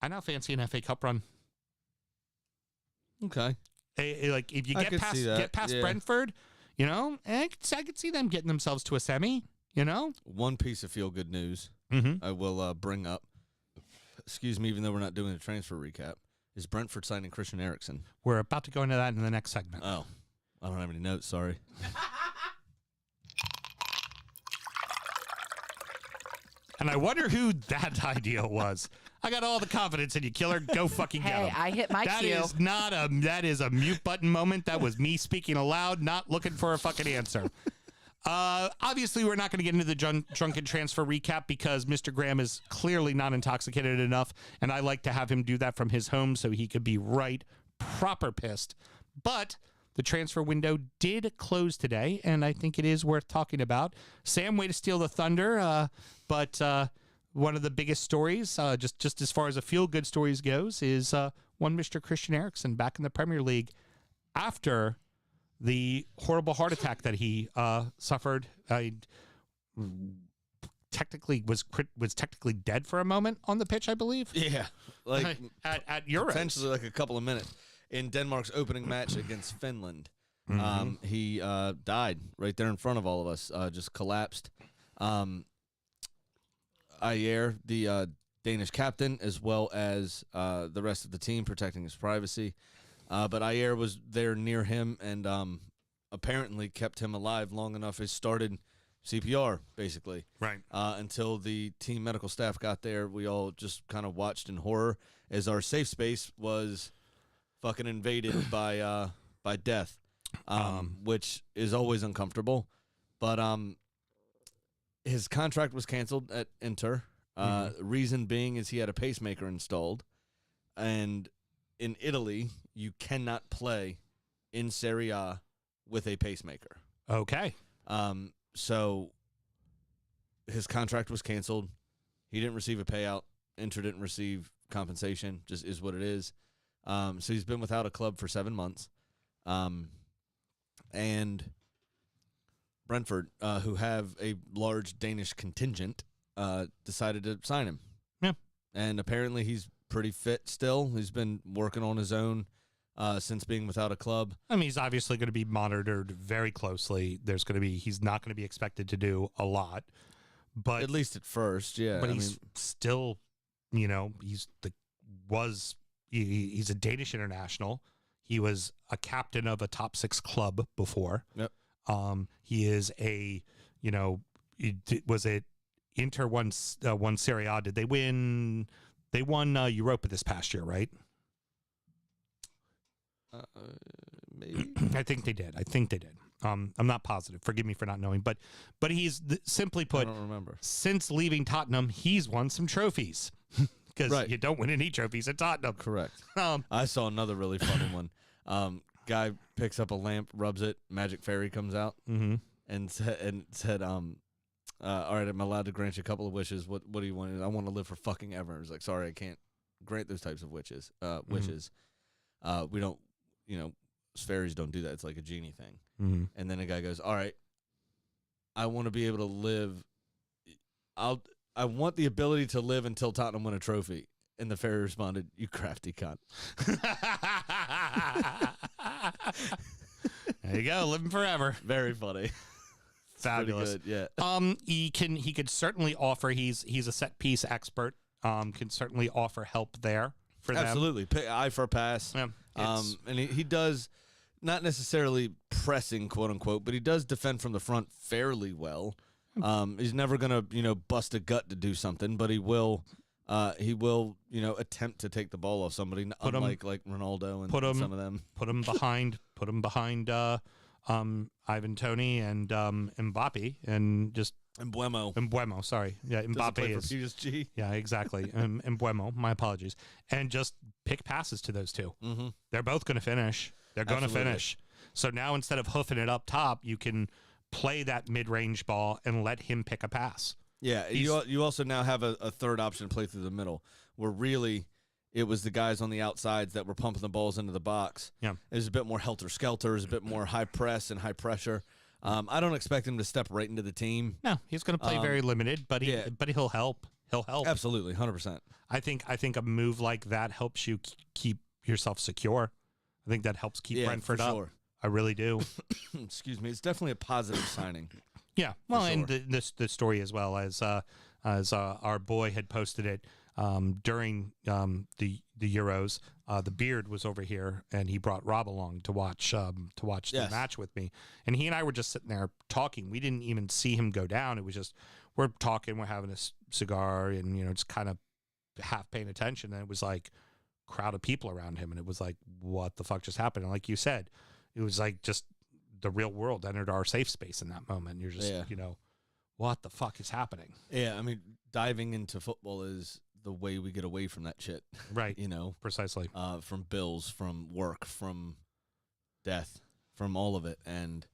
I now fancy an FA Cup run. Okay. Like if you I get could see that, past yeah. Brentford, I could see them getting themselves to a semi. One piece of feel-good news Mm-hmm. I will bring up, excuse me, even though we're not doing a transfer recap, is Brentford signing Christian Eriksen. We're about to go into that in the next segment. Oh, I don't have any notes, sorry. And I wonder who that idea was. I got all the confidence in you, killer. Go fucking get Hey, him. I hit my That cue. is not that is a mute button moment. That was me speaking aloud, not looking for a fucking answer. Obviously, we're not going to get into the drunken transfer recap because Mr. Graham is clearly not intoxicated enough, and I like to have him do that from his home so he could be proper pissed. But the transfer window did close today, and I think it is worth talking about. Sam, way to steal the thunder, but one of the biggest stories, just as far as a feel-good stories goes, is one Mr. Christian Eriksen back in the Premier League after the horrible heart attack that he suffered. Technically was technically dead for a moment on the pitch, I believe. Yeah. Like at Euros. potentially like a couple of minutes. In Denmark's opening match against Finland, he died right there in front of all of us, just collapsed. Ayer, the Danish captain, as well as the rest of the team protecting his privacy. But Ayer was there near him and apparently kept him alive long enough. He started CPR, basically. Right. Until the team medical staff got there. We all just kind of watched in horror as our safe space was fucking invaded by death, which is always uncomfortable. But his contract was canceled at Inter. Reason being is he had a pacemaker installed, and in Italy you cannot play in Serie A with a pacemaker. Okay. So his contract was canceled. He didn't receive a payout. Inter didn't receive compensation. Just is what it is. So he's been without a club for 7 months. And Brentford, who have a large Danish contingent, decided to sign him. Yeah. And apparently he's pretty fit still. He's been working on his own since being without a club. I mean, he's obviously going to be monitored very closely. He's not going to be expected to do a lot. but At least at first, yeah. but I he's mean, still, he's he's a Danish international. He was a captain of a top 6 club before. Yep. He is was it Inter won Serie A? Did they win? They won Europa this past year, right? maybe. I think they did. I'm not positive. Forgive me for not knowing, but he's simply I put, don't remember. since leaving Tottenham, he's won some trophies because Right. you don't win any trophies at Tottenham. Correct. Um, I saw another really funny one. Guy picks up a lamp, rubs it, magic fairy comes out, mhm. and said, all right, I'm allowed to grant you a couple of wishes. What do you want? I want to live for fucking ever. He's like, sorry, I can't grant those types of wishes. Wishes. We don't, fairies don't do that. It's like a genie thing. Mm-hmm. And then the guy goes, all right, I want to be able to live. I want the ability to live until Tottenham win a trophy. And the fairy responded, you crafty cunt. There you go, living forever. Very funny. Fabulous. Pretty good, yeah. He could certainly offer. He's a set piece expert. Can certainly offer help there for them. Absolutely. Eye for a pass. Yeah, And he does, not necessarily pressing, quote unquote, but he does defend from the front fairly well. He's never going to, bust a gut to do something, but he will, attempt to take the ball off somebody, unlike like Ronaldo and some of them. Put him behind Ivan Toney and Mbappe and just Mbuemo. Sorry, yeah, Doesn't Mbappe play for is. PSG. Yeah, exactly. Mbuemo, my apologies. And just pick passes to those two. Mm-hmm. They're both going to finish. They're going to Absolutely. finish. So now instead of hoofing it up top, you can play that mid-range ball and let him pick a pass. Yeah, you also now have a third option to play through the middle, where really it was the guys on the outsides that were pumping the balls into the box. Yeah. It was a bit more helter-skelter, it was a bit more high press and high pressure. I don't expect him to step right into the team. No, he's going to play very limited, but he'll help. He'll help. Absolutely, 100%. I think a move like that helps you keep yourself secure. I think that helps keep Brentford for up. sure. I really do. Excuse me. It's definitely a positive signing. Yeah. Well, For and sure. the story as well as our boy had posted it during the Euros. The Beard was over here, and he brought Rob along to watch the Yes. match with me. And he and I were just sitting there talking. We didn't even see him go down. It was just we're talking, we're having a cigar, and just kind of half paying attention. And it was like crowd of people around him, and it was like, what the fuck just happened? And like you said, it was like just the real world entered our safe space in that moment. You're just, what the fuck is happening? Yeah, I mean, diving into football is the way we get away from that shit. Right. Precisely. From bills, from work, from death, from all of it. And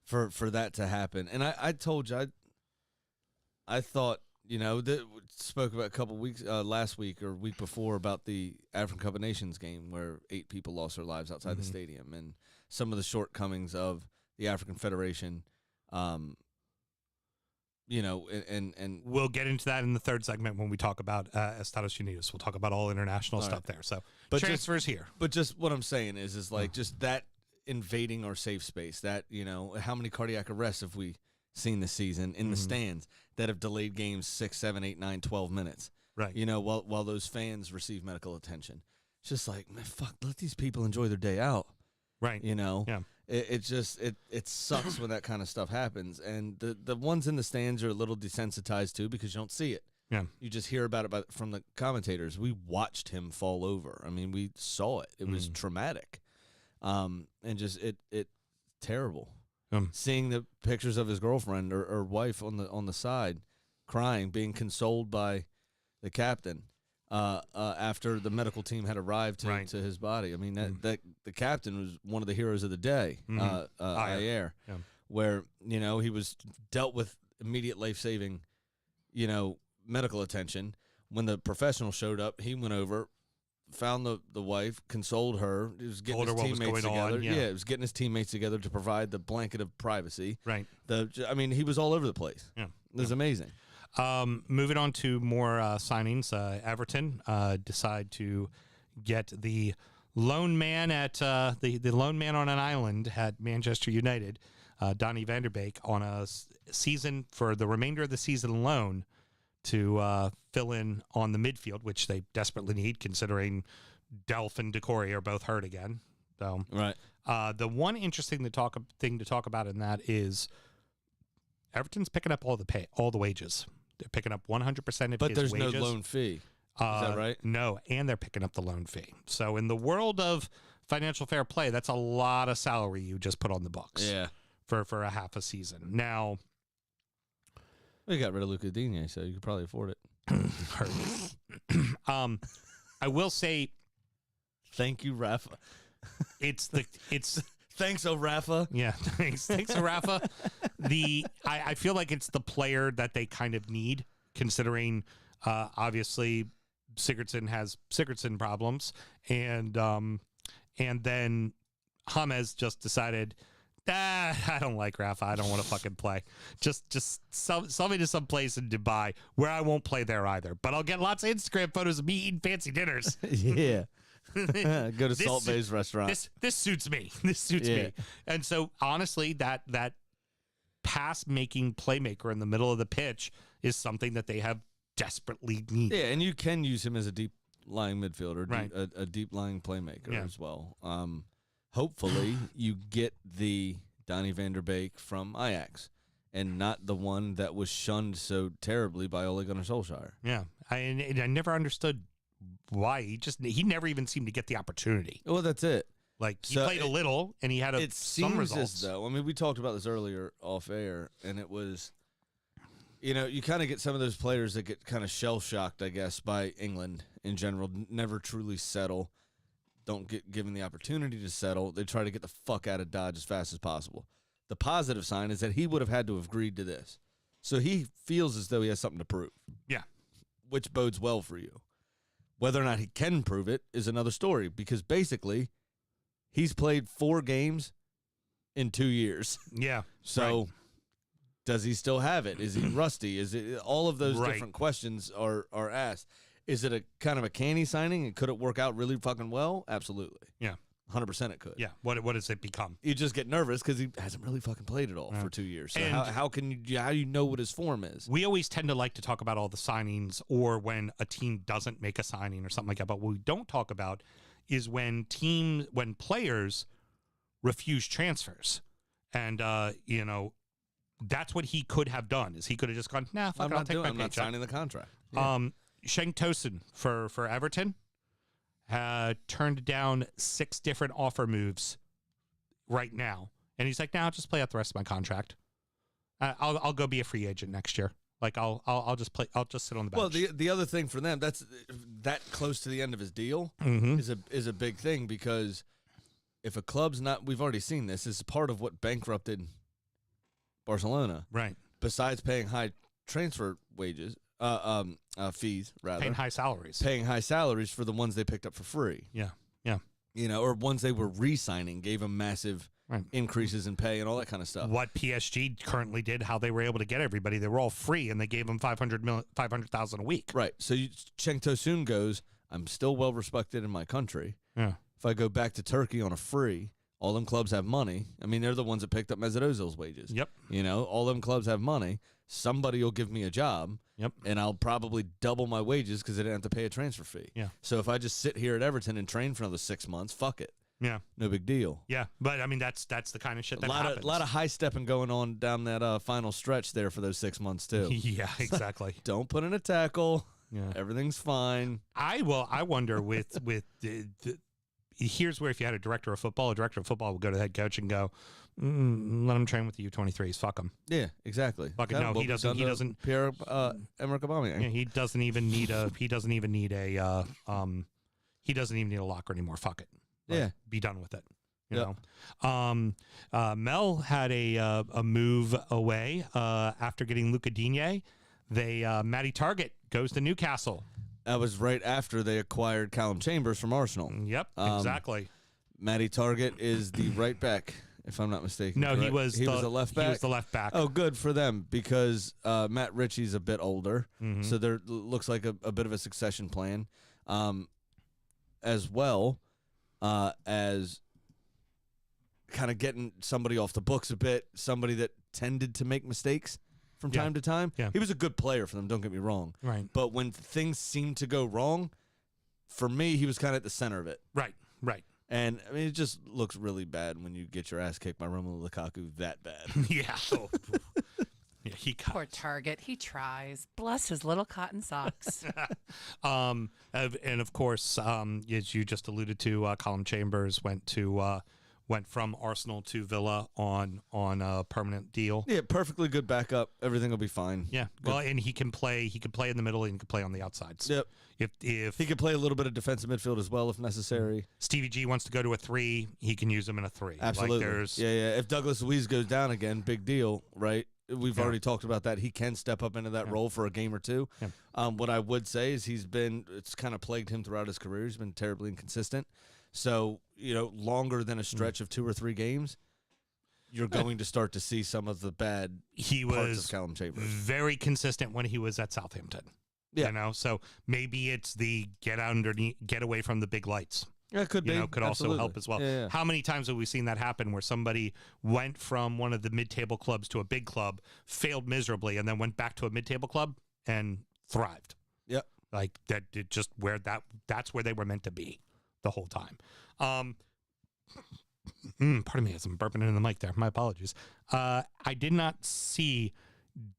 for that to happen. And I told you, I thought, spoke about a couple weeks, last week or week before about the African Cup of Nations game where 8 people lost their lives outside the stadium and some of the shortcomings of the African Federation, and we'll get into that in the third segment when we talk about Estados Unidos. We'll talk about all international stuff there. So But transfers here. But just what I'm saying is like just that invading our safe space, that, how many cardiac arrests have we seen this season in the stands that have delayed games 6, 7, 8, 9, 12 minutes? Right. While those fans receive medical attention. It's just like, man, fuck, let these people enjoy their day out. Right. Yeah. It sucks when that kind of stuff happens. And the ones in the stands are a little desensitized too because you don't see it. Yeah. You just hear about it from the commentators. We watched him fall over. I mean, we saw it. It was traumatic. And just it terrible. Seeing the pictures of his girlfriend or wife on the side crying, being consoled by the captain. After the medical team had arrived to his body. I mean, that the captain was one of the heroes of the day, Ayer, where, he was dealt with immediate life-saving, medical attention. When the professional showed up, he went over, found the wife, consoled her. He was getting his teammates together. It was getting his teammates together to provide the blanket of privacy. Right. He was all over the place. Yeah. It was amazing. Moving on to more signings, Everton decide to get the lone man at the lone man on an island at Manchester United, Donnie Vanderbeek on a season for the remainder of the season alone to fill in on the midfield, which they desperately need considering Delph and Decore are both hurt again. So Right. the one interesting thing to talk about in that is Everton's picking up all the wages. They're picking up 100% of But his there's wages. no loan fee. Is that right? No, and they're picking up the loan fee. So in the world of financial fair play, that's a lot of salary you just put on the books Yeah. for a half a season. Now, We got rid of Luca Digne, so you could probably afford it. hurt. I will say Thank you, Rafa. it's Thanks, oh Rafa. yeah, thanks Rafa. I feel like it's the player that they kind of need, considering obviously Sigurdsson has Sigurdsson problems, and then James just decided, I don't like Rafa. I don't want to fucking play. Just sell me to some place in Dubai where I won't play there either. But I'll get lots of Instagram photos of me eating fancy dinners. Yeah. Go to This Salt suit- Bay's restaurant. This suits me. This suits Yeah. me. And so honestly, that pass making playmaker in the middle of the pitch is something that they have desperately need. Yeah, and you can use him as a deep lying midfielder, Right. a deep lying playmaker Yeah. as well. Hopefully, you get the Donny van der Beek from Ajax, and not the one that was shunned so terribly by Ole Gunnar Solskjaer. Yeah. I never understood why he never even seemed to get the opportunity. Well, that's it. Like he So played a little and he had It some seems results. as though, I mean, we talked about this earlier off air, and it was, you kind of get some of those players that get kind of shell shocked, I guess, by England in general, never truly settle, don't get given the opportunity to settle. They try to get the fuck out of Dodge as fast as possible. The positive sign is that he would have had to have agreed to this. So he feels as though he has something to prove. Yeah. Which bodes well for you. Whether or not he can prove it is another story, because basically he's played 4 games in 2 years. Yeah. So does he still have it? Is he rusty? Is it all of those Right. different questions are asked? Is it a kind of a canny signing, and could it work out really fucking well? Absolutely. Yeah. 100% it could. Yeah. What does it become? You just get nervous because he hasn't really fucking played it all Yeah. for 2 years. So And- how do you know what his form is? We always tend to like to talk about all the signings or when a team doesn't make a signing or something like that. But what we don't talk about is when players refuse transfers. And, that's what he could have done is he could have just gone, nah, fuck I'm it, I'll not take doing. my I'm not paycheck. signing the contract. Yeah. Schenk Tosin for Everton turned down 6 different offer moves right now. And he's like, nah, I'll just play out the rest of my contract. I'll go be a free agent next year. Like I'll just play. I'll just sit on the bench. Well, the other thing for them, that's that close to the end of his deal Mhm. is a big thing, because if a club's not, we've already seen this, is part of what bankrupted Barcelona. Right. Besides paying high transfer wages, fees rather, Paying high salaries. paying high salaries for the ones they picked up for free. Yeah. Yeah. Or ones they were re-signing, gave them massive Right. increases in pay and all that kind of stuff. What PSG currently did, how they were able to get everybody. They were all free, and they gave them 500,000 a week. Right. So Cenk Tosun goes, I'm still well respected in my country. Yeah. If I go back to Turkey on a free, all them clubs have money. I mean, they're the ones that picked up Mesut Ozil's wages. Yep. All them clubs have money. Somebody will give me a job. Yep. And I'll probably double my wages because I didn't have to pay a transfer fee. Yeah. So if I just sit here at Everton and train for another 6 months, fuck it. Yeah. No big deal. Yeah. But I mean, that's the kind of shit that A happens. lot of high stepping going on down that final stretch there for those 6 months too. Yeah. Exactly. Don't put in a tackle. Yeah. Everything's fine. I wonder with here's where if you had a director of football would go to the head coach and go, let him train with the U23s. Fuck him. Yeah, exactly. Fucking Kind no, of what he we've doesn't- done he to doesn't- Pierre Emerick Aubameyang. Yeah, he doesn't even need a locker anymore. Fuck it. Like, Yeah. Be done with it. Yep. Mel had a move away after getting Luca Digne. Matty Target goes to Newcastle. That was right after they acquired Callum Chambers from Arsenal. Yep, Um, exactly. Matty Target is the right back, if I'm not mistaken. No, he correct? was a left back. He was the left back. Oh, good for them, because Matt Ritchie's a bit older, Mhm. so there looks like a bit of a succession plan, as well as kind of getting somebody off the books a bit, somebody that tended to make mistakes from Yeah. time to time. Yeah. He was a good player for them, don't get me wrong. Right. But when things seemed to go wrong, for me, he was kind of at the center of it. Right. Right. And, I mean, it just looks really bad when you get your ass kicked by Romelu Lukaku that bad. Yeah. Oh, yeah. He got Poor Target. He tries. Bless his little cotton socks. and of course, as you just alluded to, Colin Chambers went from Arsenal to Villa on a permanent deal. Yeah, perfectly good backup. Everything will be fine. Yeah, well, and he can play. He can play in the middle, and he can play on the outsides. Yep. If He could play a little bit of defensive midfield as well if necessary. Stevie G wants to go to a 3, he can use him in a 3. Absolutely. Like there's, yeah. If Douglas Luiz goes down again, big deal, right? We've Yeah. already talked about that. He can step up into that role for a game or two. Yeah. What I would say is it's kind of plagued him throughout his career. He's been terribly inconsistent. So, longer than a stretch of 2 or 3 games, you're going to start to see some of the bad he parts was of Callum Chambers. very consistent when he was at Southampton. Yeah. So maybe it's the get away from the big lights. Yeah, it could be. Could also Absolutely. help as well. Yeah. How many times have we seen that happen where somebody went from one of the mid-table clubs to a big club, failed miserably, and then went back to a mid-table club and thrived? Yep. Like that, it just where that's where they were meant to be the whole time. Pardon me, as I'm burping into the mic there. My apologies. I did not see.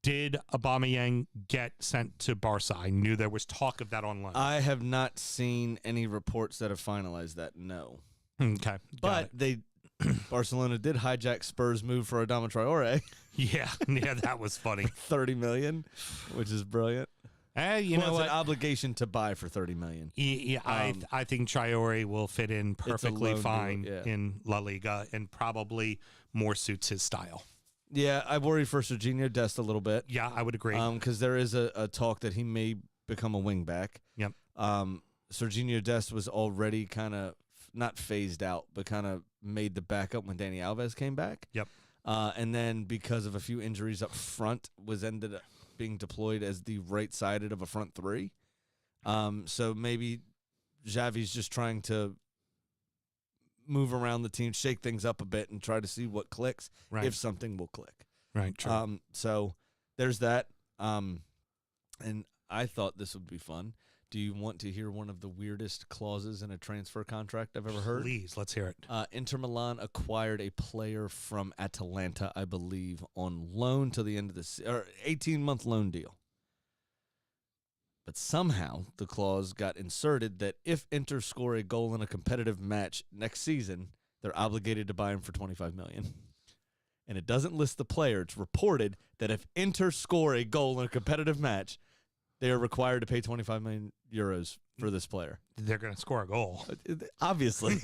Did Aubameyang get sent to Barca? I knew there was talk of that online. I have not seen any reports that have finalized that, no. Okay, got But it. Barcelona did hijack Spurs' move for Adama Traore, yeah, that was funny. $30 million, which is brilliant. You know It's what? an obligation to buy for $30 million. Yeah, I think Traore will fit in perfectly loan deal, fine yeah. in La Liga and probably more suits his style. Yeah, I worry for Serginho Dest a little bit. Yeah, I would agree. Because there is a talk that he may become a wingback. Yep. Serginho Dest was already kind of not phased out, but kind of made the backup when Dani Alves came back. Yep. And then because of a few injuries up front, was ended up being deployed as the right-sided of a front 3. So maybe Xavi's just trying to move around the team, shake things up a bit, and try to see what clicks, Right. if something will click. Right. True. So there's that. And I thought this would be fun. Do you want to hear one of the weirdest clauses in a transfer contract I've ever heard? Please, let's hear it. Inter Milan acquired a player from Atalanta, I believe, on loan to the end of the or 18-month loan deal. But somehow the clause got inserted that if Inter score a goal in a competitive match next season, they're obligated to buy him for $25 million. And it doesn't list the player. It's reported that if Inter score a goal in a competitive match, they are required to pay 25 million euros for this player. They're going to score a goal. Obviously.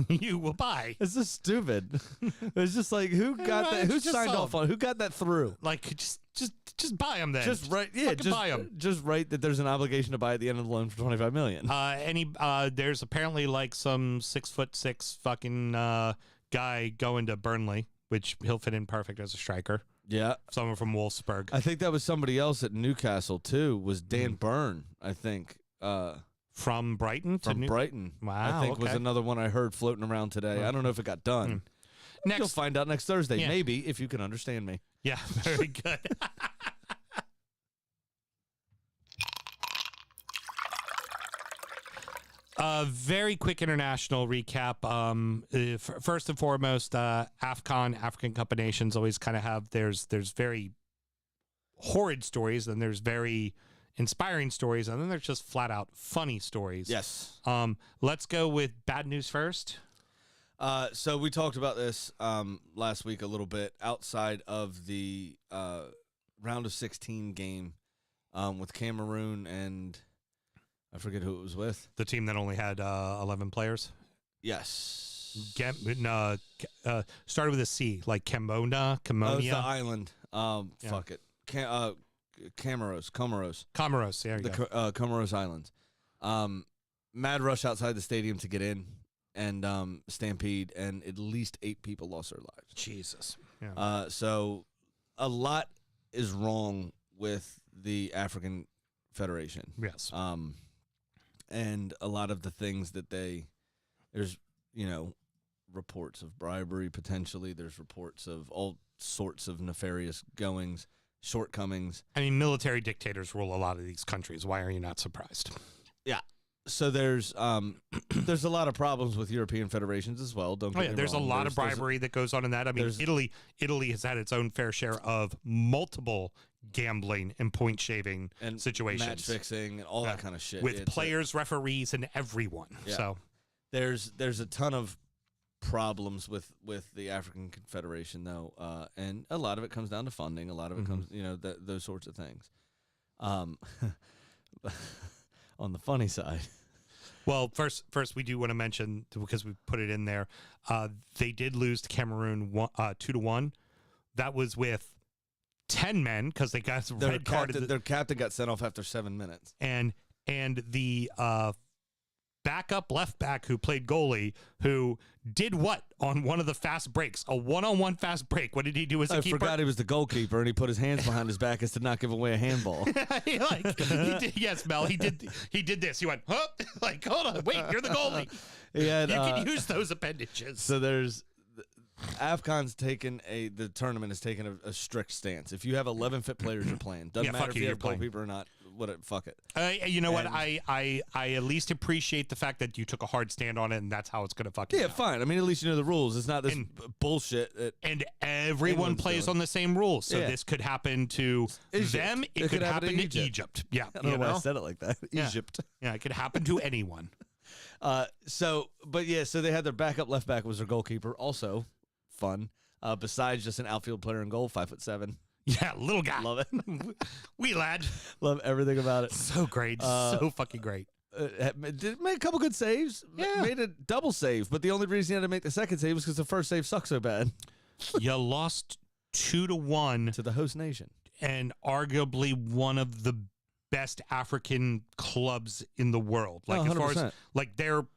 You will buy. It's just stupid. It's just like, who got that? Who Just signed so. off on? Who got that through? Like, just buy them then. Just write, yeah, fucking buy 'em. just write that there's an obligation to buy at the end of the loan for 25 million. There's apparently like some 6'6" fucking guy going to Burnley, which he'll fit in perfect as a striker. Yeah, Someone from Wolfsburg. I think that was somebody else at Newcastle too. Was Mm. Dan Byrne? I think From Brighton to from Brighton. Wow, I think was okay. another one I heard floating around today. I don't know if it got done. You'll Next, find out next Thursday, Yeah. maybe, if you can understand me. yeah, very good. Very quick international recap. First and foremost, AFCON, African Cup of Nations, always kind of have there's very horrid stories, and there's very inspiring stories, and then there's just flat out funny stories. Yes. Let's go with bad news first. So we talked about this last week a little bit outside of the round of 16 game with Cameroon and I forget who it was with. The team that only had 11 players. Yes. Started with a C, like Cambodia, Oh, it's the Camonia, island. Fuck it. Comoros. Comoros. There you go. Comoros Islands. Mad rush outside the stadium to get in and stampede, and at least 8 people lost their lives. Jesus. Yeah. So a lot is wrong with the African Federation. Yes. And a lot of the things that there's, reports of bribery potentially. There's reports of all sorts of nefarious goings, shortcomings. I mean, military dictators rule a lot of these countries. Why are you not surprised? Yeah. So there's there's a lot of problems with European federations as well. Don't get me there's wrong. a lot of There's bribery that goes on in that. I mean, Italy has had its own fair share of multiple gambling and point shaving and situations, match fixing, and all that kind of shit with players, referees, and everyone. Yeah. So there's a ton of problems with the African Confederation though, and a lot of it comes down to funding. A lot of it comes, those sorts of things. On the funny side. Well, first we do want to mention, because we put it in there, they did lose to Cameroon 2-1. That was with 10 men because they got red carded. Their captain got sent off after 7 minutes. And the backup left back who played goalie, who did what on one of the fast breaks, a one-on-one fast break. What did he do as a keeper? I forgot he was the goalkeeper, and he put his hands behind his back as to not give away a handball. he did, yes, Mel. He did this. He went, huh? Like, hold on, wait, you're the goalie. You can use those appendages. So there's AFCON's taken the tournament has taken a strict stance. If you have 11 fit players, you're playing. Doesn't matter if you have goalkeeper or not. Fuck it. You know what? I at least appreciate the fact that you took a hard stand on it, and that's how it's going to fucking go. Fine. I mean, at least you know the rules. It's not this bullshit. And everyone plays on the the rules, so this could happen to them. It could happen to Egypt. Yeah, I don't know why I said it like that. Yeah. Egypt. Yeah, it could happen to anyone. So they had their backup left back was their goalkeeper. Also fun. Besides just an outfield player in goal, 5'7". Yeah, little guy. Love it. Wee lad. Love everything about it. So great. So fucking great. Did make a couple good saves. Yeah. Made a double save, but the only reason he had to make the second save was because the first save sucked so bad. You lost 2-1 to the host nation, and arguably one of the best African clubs in the world. Like, as far as like they're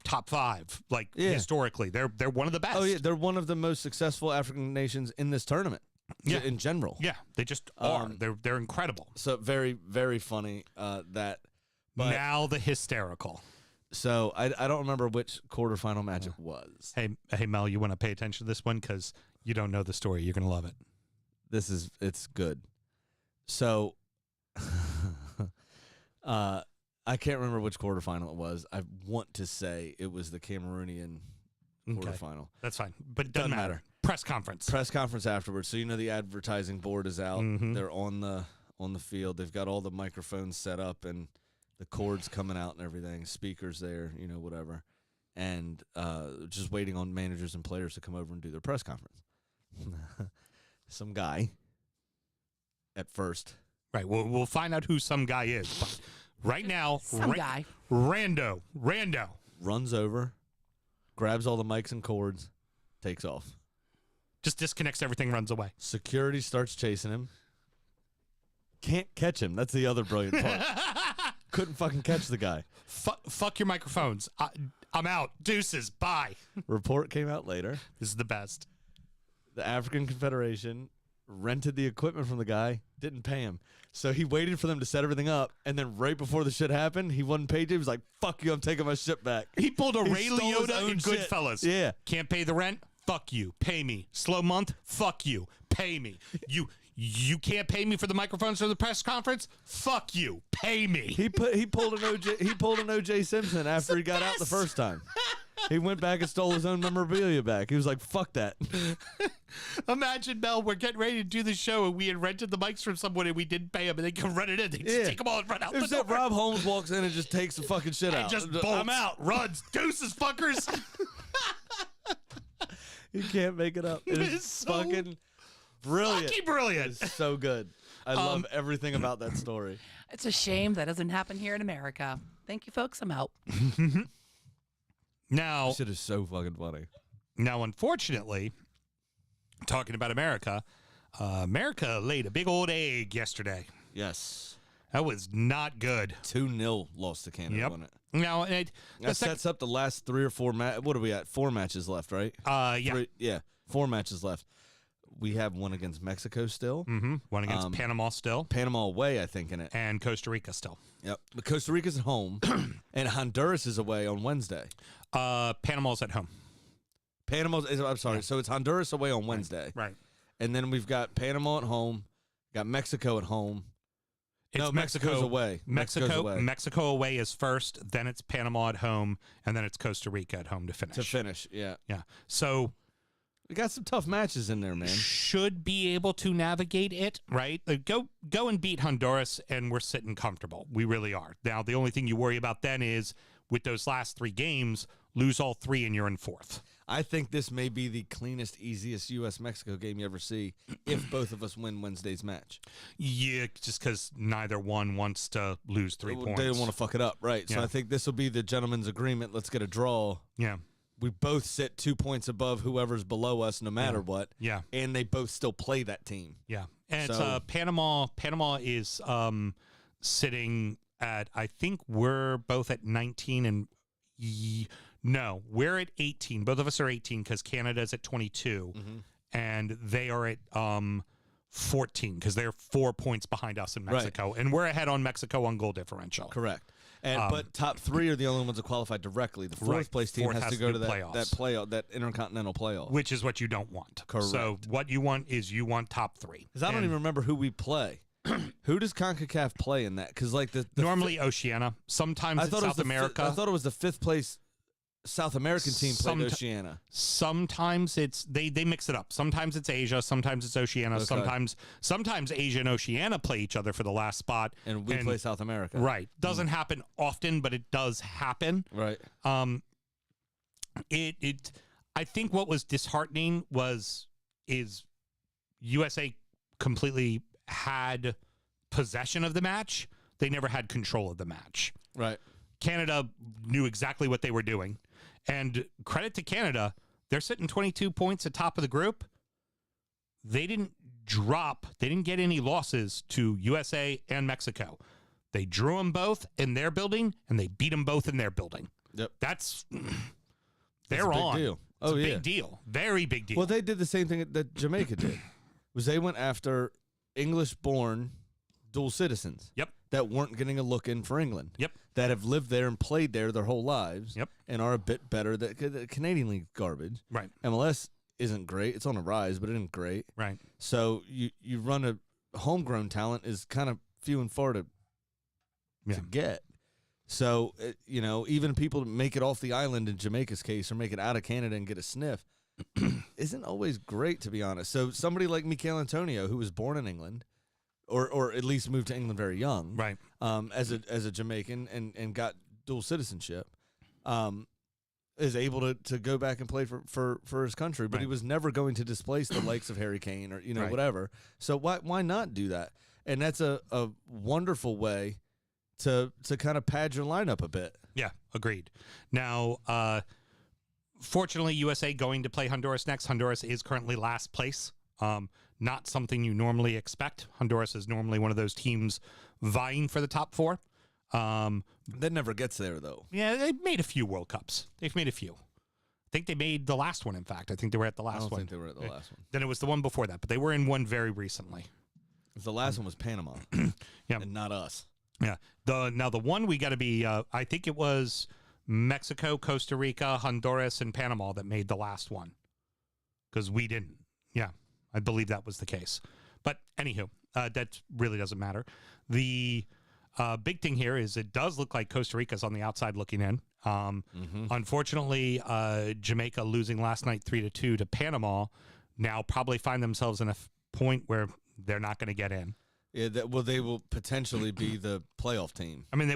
top 5. Like historically, they're one of the best. Oh yeah, they're one of the most successful African nations in this tournament. Yeah, in general. Yeah, they just are. They're incredible. So very, very funny that. But, now the hysterical. So I don't remember which quarterfinal match it was. Hey Mel, you want to pay attention to this one because you don't know the story. You're gonna love it. It's good. So I can't remember which quarterfinal it was. I want to say it was the Cameroonian quarterfinal. That's fine, but it doesn't matter. Press conference afterwards. So the advertising board is out. They're on the field. They've got all the microphones set up and the cords coming out and everything. Speakers there, whatever, and just waiting on managers and players to come over and do their press conference. Some guy at first. Right. We'll find out who some guy is. But right now, guy. Rando runs over, grabs all the mics and cords, takes off. Just disconnects everything, runs away. Security starts chasing him. Can't catch him. That's the other brilliant part. Couldn't fucking catch the guy. Fuck your microphones. I'm out. Deuces. Bye. Report came out later. This is the best. The African Confederation rented the equipment from the guy, didn't pay him. So he waited for them to set everything up, and then right before the shit happened, he wasn't paid. He was like, fuck you, I'm taking my ship back. He pulled a Ray stole his Liotta own in shit. Goodfellas. Yeah. Can't pay the rent? Fuck you. Pay me. Slow month? Fuck you. Pay me. You can't pay me for the microphones for the press conference? Fuck you. Pay me. He pulled an OJ Simpson after he got out the first time. He went back and stole his own memorabilia back. He was like, fuck that. Imagine, Mel, we're getting ready to do the show and we had rented the mics from someone and we didn't pay him and they come running in. They just take them all and run out the door. Rob Holmes walks in and just takes the fucking shit out. Just bolts. I'm out. Runs. Deuces, fuckers. You can't make it up. It is so fucking brilliant. Fucking brilliant. It's so good. I love everything about that story. It's a shame that doesn't happen here in America. Thank you, folks. I'm out. Now, this shit is so fucking funny. Now, unfortunately, talking about America, America laid a big old egg yesterday. Yes. That was not good. 2-0 lost to Canada, wasn't it? Now, that sets up the last 3 or 4 matches. What are we at? 4 matches left, right? Yeah. 4 matches left. We have one against Mexico still. Mm-hmm. One against Panama still. Panama away, I think, in it. And Costa Rica still. Yep. But Costa Rica's at home, and Honduras is away on Wednesday. Panama's at home. I'm sorry. Yeah. So it's Honduras away on Wednesday. Right. And then we've got Panama at home, got Mexico at home. It's No, Mexico's away. Mexico away is first, then it's Panama at home, and then it's Costa Rica at home to finish. Yeah. Yeah. So We got some tough matches in there, man. should be able to navigate it, right? Like, go and beat Honduras, and we're sitting comfortable. We really are. Now, the only thing you worry about then is with those last 3 games, lose all 3 and you're in 4th. I think this may be the cleanest, easiest U.S.-Mexico game you ever see if both of us win Wednesday's match. Yeah, just because neither one wants to lose 3 points. They don't want to fuck it up, right? So Yeah. I think this will be the gentleman's agreement. Let's get a draw. Yeah. We both sit 2 points above whoever's below us no matter what. Yeah. And they both still play that team. Yeah. And it's So- Panama. Panama is sitting at, I think we're both at 19 and no, we're at 18. Both of us are 18 because Canada's at 22 and they are at 14 because they're 4 points behind us in Right. Mexico. And we're ahead on Mexico on goal differential. Correct. And but top 3 are the only ones that qualify directly. The 4th Right. place team 4th has has to to go do to playoffs. that playoff, that intercontinental playoff. Which is what you don't want. Correct. So what you want is you want top 3. Because I don't And even remember who we play. Who does CONCACAF play in that? Because like the normally Oceania. Sometimes I it's thought it was South America. I thought it was the 5th place South American team played Oceania. Sometimes it's they mix it up. Sometimes it's Asia, sometimes it's Oceania, Okay. sometimes Asia and Oceania play each other for the last spot. And we play South America. Right. Doesn't happen often, but it does happen. Right. It I think what was disheartening is USA completely had possession of the match. They never had control of the match. Right. Canada knew exactly what they were doing. And credit to Canada, they're sitting 22 points at top of the group. They didn't get any losses to USA and Mexico. They drew them both in their building, and they beat them both in their building. Yep. That's That's they're a big on. deal. It's Oh, a yeah. big deal. Very big deal. Well, they did the same thing that Jamaica did. Was they went after English-born dual citizens. Yep. That weren't getting a look in for England. Yep. That have lived there and played there their whole lives. Yep. And are a bit better. The Canadian League's garbage. Right. MLS isn't great. It's on a rise, but it isn't great. Right. So you run a homegrown talent is kind of few and far to get. So, even people that make it off the island in Jamaica's case or make it out of Canada and get a sniff isn't always great, to be honest. So somebody like Mikel Antonio, who was born in England, or at least moved to England very young, Right. as a Jamaican and got dual citizenship, is able to go back and play for his country. But he Right. was never going to displace the likes of Harry Kane or Right. whatever. So why not do that? And that's a wonderful way to kind of pad your lineup a bit. Yeah, agreed. Now, fortunately, USA going to play Honduras next. Honduras is currently last place. Not something you normally expect. Honduras is normally one of those teams vying for the top 4. That never gets there, though. Yeah, they've made a few World Cups. They've made a few. I think they made the last one, in fact. I think they were at the I last don't one. think they were at the last one. Then it was the one before that, but they were in one very recently. The last one was Panama. Yeah. And not us. Yeah. The one we got to be, I think it was Mexico, Costa Rica, Honduras, and Panama that made the last one. Because we didn't. Yeah. I believe that was the case. But anywho, that really doesn't matter. The big thing here is it does look like Costa Rica's on the outside looking in. Unfortunately, Jamaica losing last night 3-2 to Panama now probably find themselves in a point where they're not going to get in. Yeah, they will potentially be the playoff team. I mean,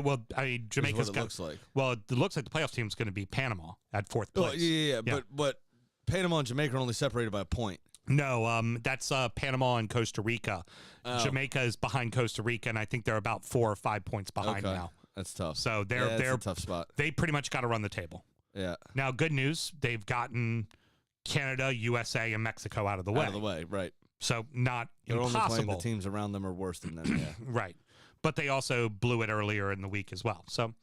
Jamaica's what it got, looks like. Well, it looks like the playoff team is going to be Panama at 4th Oh, place. yeah. But Panama and Jamaica are only separated by a point. No, that's Panama and Costa Rica. Oh. Jamaica is behind Costa Rica, and I think they're about 4 or 5 points behind Okay. now. That's tough. So that's they're a tough spot. They pretty much got to run the table. Yeah. Now, good news, they've gotten Canada, USA, and Mexico out of the way. Out of the way, right. So not They're only playing impossible. the teams around them are worse than them, yeah. Right. But they also blew it earlier in the week as well. So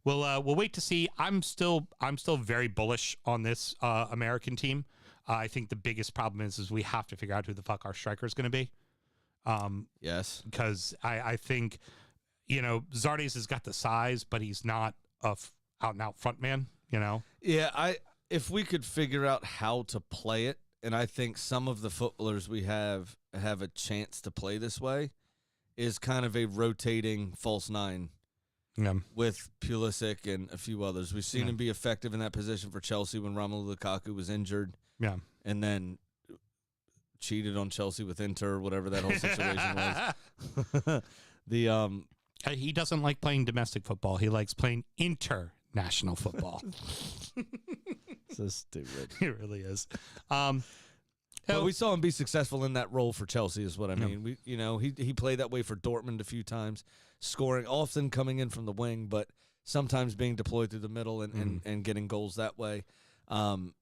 we'll wait to see. I'm still very bullish on this American team. I think the biggest problem is we have to figure out who the fuck our striker is going to be. Yes. Because I think, Zardes has got the size, but he's not a out and out front man. Yeah, if we could figure out how to play it, and I think some of the footballers we have a chance to play this way, is kind of a rotating false nine Yeah. with Pulisic and a few others. We've seen him be effective in that position for Chelsea when Romelu Lukaku was injured. Yeah. And then cheated on Chelsea with Inter, whatever that whole situation was. He doesn't like playing domestic football. He likes playing international football. So stupid. He really is. But we saw him be successful in that role for Chelsea, is what I mean. He played that way for Dortmund a few times, scoring, often coming in from the wing, but sometimes being deployed through the middle and getting goals that way.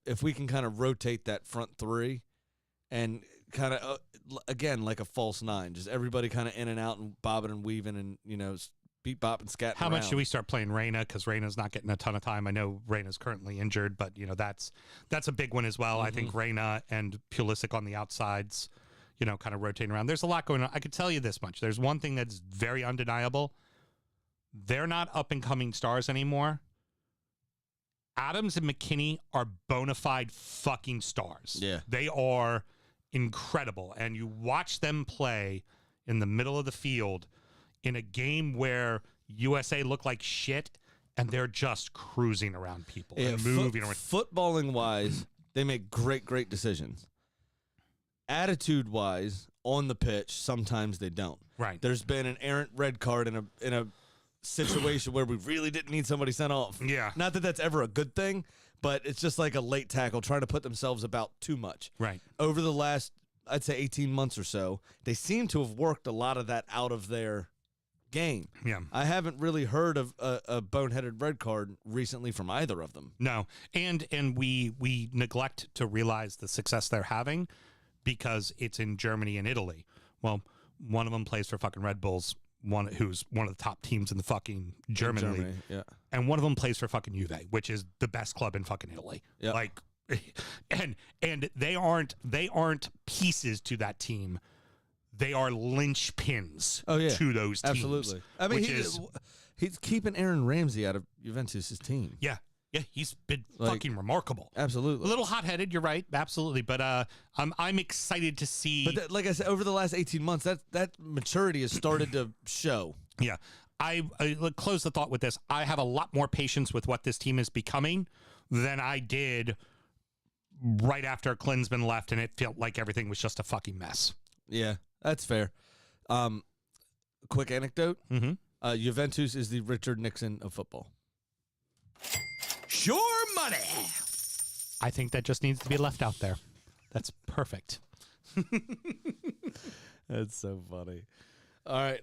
If we can kind of rotate that front three and kind of, again, like a false nine, just everybody kind of in and out and bobbing and weaving and, beat, bop, and scat. How much should we start playing Reyna? Because Reyna's not getting a ton of time. I know Reyna's currently injured, but that's a big one as well. I think Reyna and Pulisic on the outsides, kind of rotating around. There's a lot going on. I could tell you this much. There's one thing that's very undeniable. They're not up and coming stars anymore. Adams and McKinney are bona fide fucking stars. Yeah. They are incredible. And you watch them play in the middle of the field in a game where USA look like shit and they're just cruising around people and moving around. Footballing wise, they make great decisions. Attitude wise, on the pitch, sometimes they don't. Right. There's been an errant red card in a situation where we really didn't need somebody sent off. Yeah. Not that that's ever a good thing, but it's just like a late tackle trying to put themselves about too much. Right. Over the last, I'd say 18 months or so, they seem to have worked a lot of that out of their game. Yeah. I haven't really heard of a boneheaded red card recently from either of them. No. And we neglect to realize the success they're having because it's in Germany and Italy. Well, one of them plays for fucking Red Bulls, who's one of the top teams in the fucking German league. Yeah. And one of them plays for fucking Juve, which is the best club in fucking Italy. Yeah. Like and they aren't pieces to that team. They are linchpins to those teams. Absolutely. I mean, he's keeping Aaron Ramsey out of Juventus' team. Yeah. Yeah, he's been fucking remarkable. Absolutely. A little hot-headed, you're right. Absolutely. But I'm excited to see. But like I said, over the last 18 months, that maturity has started to show. Yeah. I close the thought with this. I have a lot more patience with what this team is becoming than I did right after Klinsmann left, and it felt like everything was just a fucking mess. Yeah, that's fair. Quick anecdote. Mm-hmm. Juventus is the Richard Nixon of football. Sure money. I think that just needs to be left out there. That's perfect. That's so funny. All right.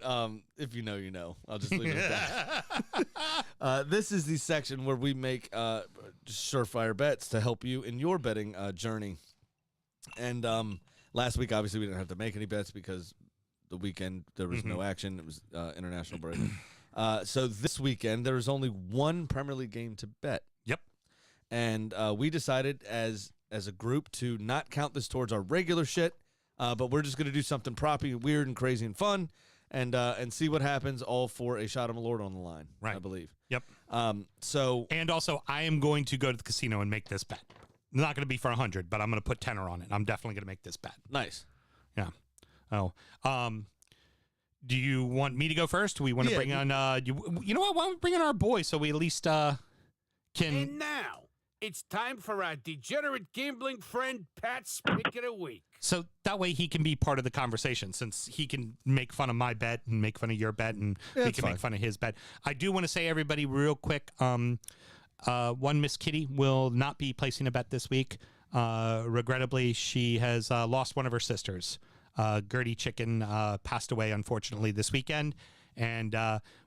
If you know, you know. I'll just leave it at that. This is the section where we make surefire bets to help you in your betting journey. And last week, obviously, we didn't have to make any bets because the weekend there was no action. It was international break. So this weekend, there was only one Premier League game to bet. Yep. And we decided as a group to not count this towards our regular shit, but we're just going to do something proppy, weird, and crazy and fun, and see what happens, all for a shot of Malort on the line, Right. I believe. Yep. So And also, I am going to go to the casino and make this bet. Not going to be for 100, but I'm going to put tenner on it. I'm definitely going to make this bet. nice. Yeah. Oh. Do you want me to go first? We want to bring on you know what? Why don't we bring in our boy so we at least can And now, it's time for our degenerate gambling friend Pat's Pick of the Week. so that way he can be part of the conversation, since he can make fun of my bet and make fun of your bet, and we that's can fine. make fun of his bet. I do want to say, everybody, real quick, one Miss Kitty will not be placing a bet this week. Regrettably, she has lost one of her sisters. Gertie Chicken passed away, unfortunately, this weekend. And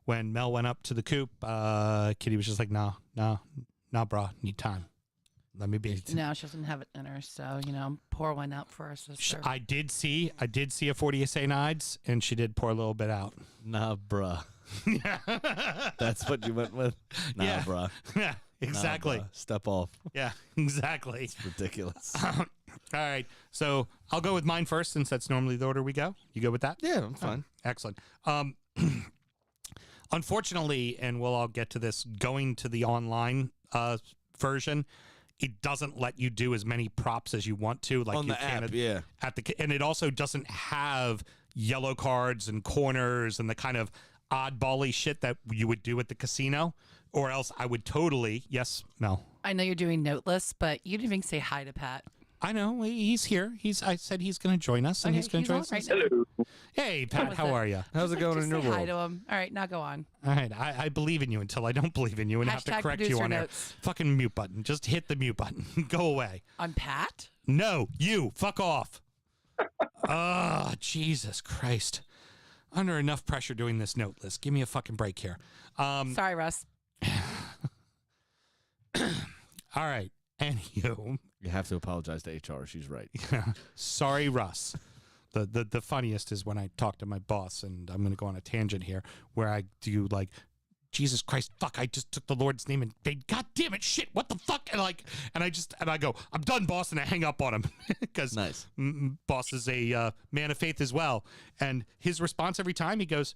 when Mel went up to the coop, Kitty was just like, no, bro, need time. Let me be. No, she doesn't have it in her, so pour one out for her sister. I did see a 40 St. Ides, and she did pour a little bit out. Nah, bruh. That's what you went with? Nah, Yeah. bruh. Yeah, exactly. Nah, bruh. Step off. Yeah, exactly. Ridiculous. All right, so I'll go with mine first, since that's normally the order we go. You go with that? Yeah, I'm fine. Excellent. Unfortunately, and we'll all get to this, going to the online version it doesn't let you do as many props as you want to, like On you the can app, yeah. and it also doesn't have yellow cards and corners and the kind of oddbally shit that you would do at the casino, or else I would totally, yes, Mel. I know you're doing Noteless, but you didn't even say hi to Pat. I know he's here. I said he's going to join us, and Okay, he's going to join us. on right now. Hey, Pat, was how it? are you? How's it going Just in your say hi world? to him. All right, now go on. All right, I believe in you until I don't believe in you and have to Hashtag correct you producer on there. notes. Fucking mute button. Just hit the mute button. Go away. On Pat? No, you. Fuck off. Jesus Christ. Under enough pressure doing this Noteless. Give me a fucking break here. Sorry, Russ. All right. Anywho, You have to apologize to HR. She's right. sorry, Russ. The funniest is when I talk to my boss, and I'm going to go on a tangent here, where I do like, Jesus Christ, fuck, I just took the Lord's name and God damn it, shit, what the fuck? And I go, I'm done, boss, and I hang up on him because Nice. boss is a man of faith as well. And his response every time, he goes,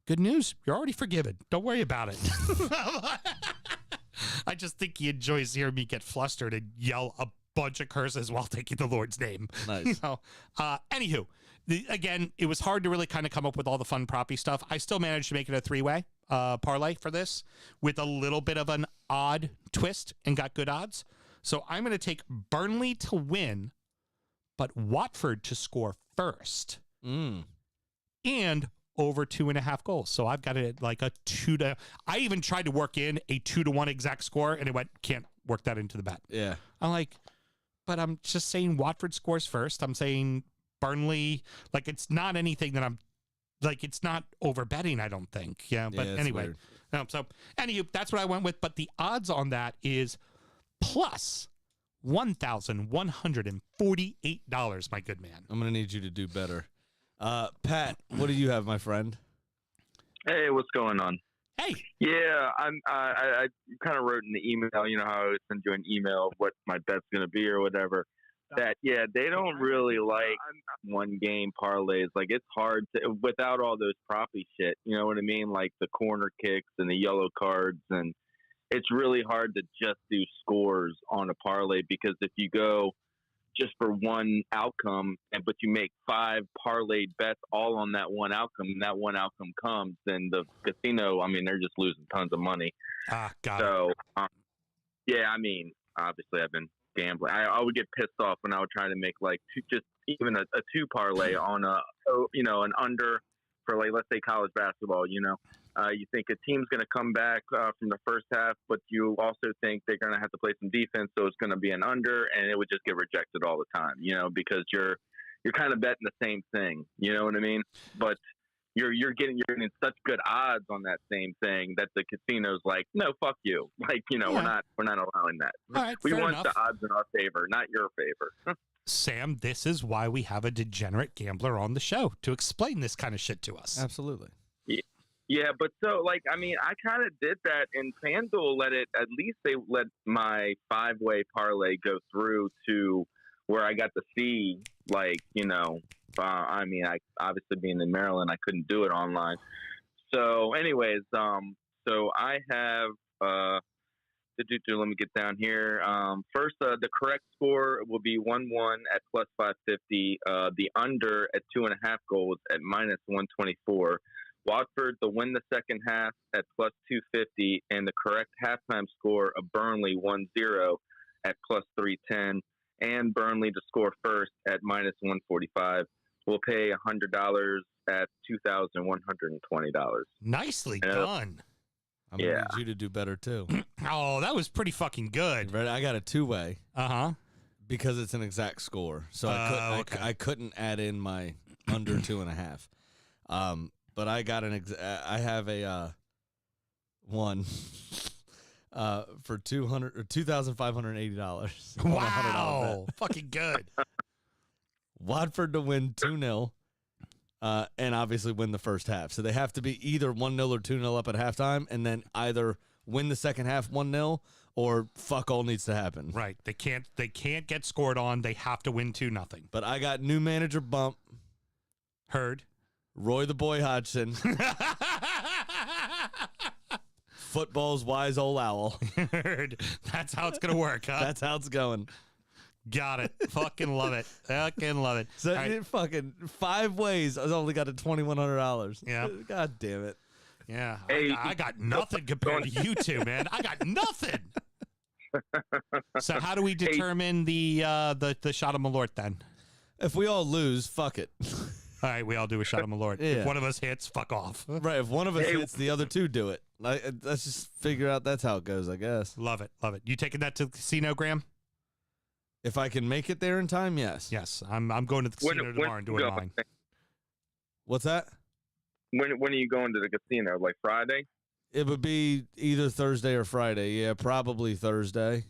good news, you're already forgiven. Don't worry about it. I just think he enjoys hearing me get flustered and yell a bunch of curses while taking the Lord's name. Nice. Anywho, again, it was hard to really kind of come up with all the fun proppy stuff. I still managed to make it a 3-way parlay for this with a little bit of an odd twist and got good odds. So I'm going to take Burnley to win, but Watford to score first and over 2.5 goals. So I've got it like a 2 to. I even tried to work in a 2-1 exact score, and it went, can't work that into the bet. Yeah. I'm like, but I'm just saying Watford scores first. I'm saying Burnley, like it's not anything that I'm like, it's not over betting, I don't think. Yeah. But it's anyway, weird. so anyway, that's what I went with. But the odds on that is plus $1,148, my good man. I'm going to need you to do better. Pat, what do you have, my friend? Hey, what's going on? Hey, Yeah, I kind of wrote in the email, you know how I always send you an email of what my bet's going to be or whatever. That, yeah, they don't really like one game parlays. Like, it's hard to, without all those proppy shit, you know what I mean? Like the corner kicks and the yellow cards. And it's really hard to just do scores on a parlay because if you go just for one outcome, but you make 5 parlayed bets all on that one outcome, and that one outcome comes, then the casino, I mean, they're just losing tons of money. got it. So, yeah, I mean, obviously I've been gambling. I would get pissed off when I would try to make like even a 2 parlay on an under for like, let's say college basketball, you know. You think a team's going to come back from the first half, but you also think they're going to have to play some defense, so it's going to be an under, and it would just get rejected all the time, you know, because you're kind of betting the same thing, you know what I mean? But you're getting such good odds on that same thing that the casino's like, no, fuck you, like, you know, Yeah. we're not allowing that. All right, We fair want enough. the odds in our favor, not your favor. Sam, this is why we have a degenerate gambler on the show, to explain this kind of shit to us. Absolutely. Yeah, but so, like, I mean, I kind of did that, and FanDuel at least they let my 5-way parlay go through to where I got to see, like, you know, I mean, I obviously being in Maryland, I couldn't do it online. So anyways, so I have, let me get down here. First, the correct score will be 1-1 at plus 550, the under at 2.5 goals at minus 124. Watford to win the second half at plus 250, and the correct halftime score of Burnley 1-0 at plus 310, and Burnley to score first at minus 145. We'll pay $100 at $2,120. Nicely Yeah. done. I'm going to Yeah. need you to do better, too. Oh, that was pretty fucking good. Right, I got a 2-way Uh-huh. because it's an exact score. So okay. I couldn't add in my under 2.5. But I got I have a one for $2,580. Wow. Fucking good. Watford to win 2-0, and obviously win the first half. So they have to be either 1-0 or 2-0 up at halftime, and then either win the second half 1-0 or fuck all needs to happen. Right. They can't get scored on. They have to win 2-0. But I got new manager bump, Heard. Roy the Boy Hodgson, football's wise old owl. Heard. That's how it's gonna work, huh? That's how it's going. Got it. Fucking love it. Fucking love it. So All right. it fucking 5 ways. I only got to $2,100. Yeah. God damn it. Yeah. Hey, I got nothing compared to you two, man. I got nothing. So how do we determine the shot of Malort then? If we all lose, fuck it. All right, we all do a shot of Malort. Yeah. If one of us hits, fuck off. Right. If one of us Hey. hits, the other two do it. Let's just figure out that's how it goes, I guess. Love it. Love it. You taking that to the casino, Graham? If I can make it there in time, yes. Yes. I'm going to the casino tomorrow and doing go? mine. What's that? When are you going to the casino? Like Friday? It would be either Thursday or Friday. Yeah, probably Thursday.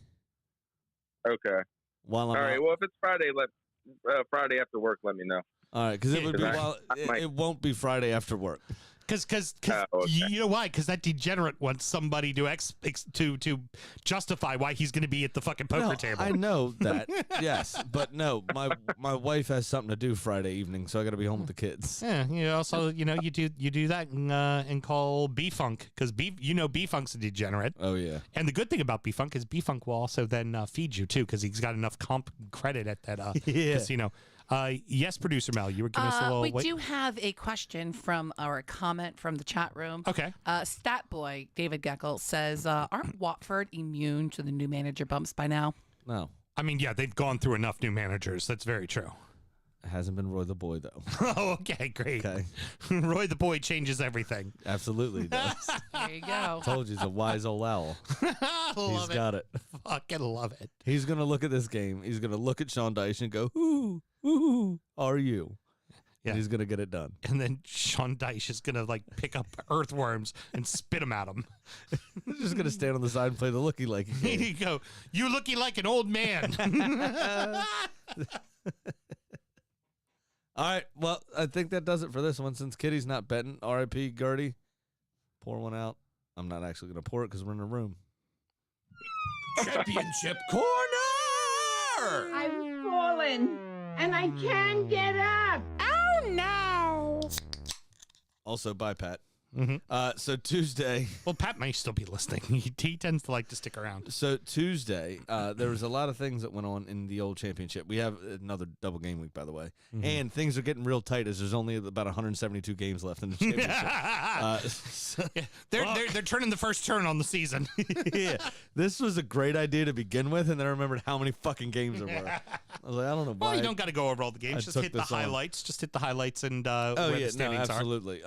Okay. While I'm All right. out. Well, if it's Friday, Friday after work, let me know. All right, because it would be I- while I might- it won't be Friday after work. Because Oh, okay. you know why? Because that degenerate wants somebody to to justify why he's going to be at the fucking poker No, table. I know that. Yes, but no, my wife has something to do Friday evening, so I got to be home with the kids. Yeah, you also you do that and call B Funk because B Funk's a degenerate. Oh yeah. And the good thing about B Funk is B Funk will also then feed you too because he's got enough comp credit at that Yeah. casino. Yes, producer Mel, you were giving us a little. We wait- do have a question from or a comment from the chat room. Okay. Stat boy David Geckel says, "Aren't Watford immune to the new manager bumps by now?" No, I mean, yeah, they've gone through enough new managers. That's very true. it hasn't been Roy the Boy though. Oh, okay, great. Okay, Roy the Boy changes everything. absolutely does. There you go. Told you he's a wise old owl. I He's love it. got it. Fucking love it. He's gonna look at this game. He's gonna look at Sean Dyche and go, "Who are you?" Yeah. And he's gonna get it done. And then Sean Dyche is gonna like pick up earthworms and spit them at him. He's just gonna stand on the side and play the looky like Here game. you go. You looking like an old man. All right. Well, I think that does it for this one. Since Kitty's not betting, R.I.P. Gertie. Pour one out. I'm not actually gonna pour it because we're in a room. Championship corner. I've fallen and I can't get up. Oh no! Also, bye, Pat. Mhm. So Tuesday. Well, Pat may still be listening. He tends to like to stick around. So Tuesday, there was a lot of things that went on in the old championship. We have another double game week, by the way, and things are getting real tight as there's only about 172 games left in the championship. They're turning the first turn on the season. Yeah, this was a great idea to begin with, and then I remembered how many fucking games there were. I was like, I don't know why. Well, you don't got to go over all the I games. Just took hit the this on. highlights. Just hit the highlights and Oh where yeah, the no, standings are. absolutely.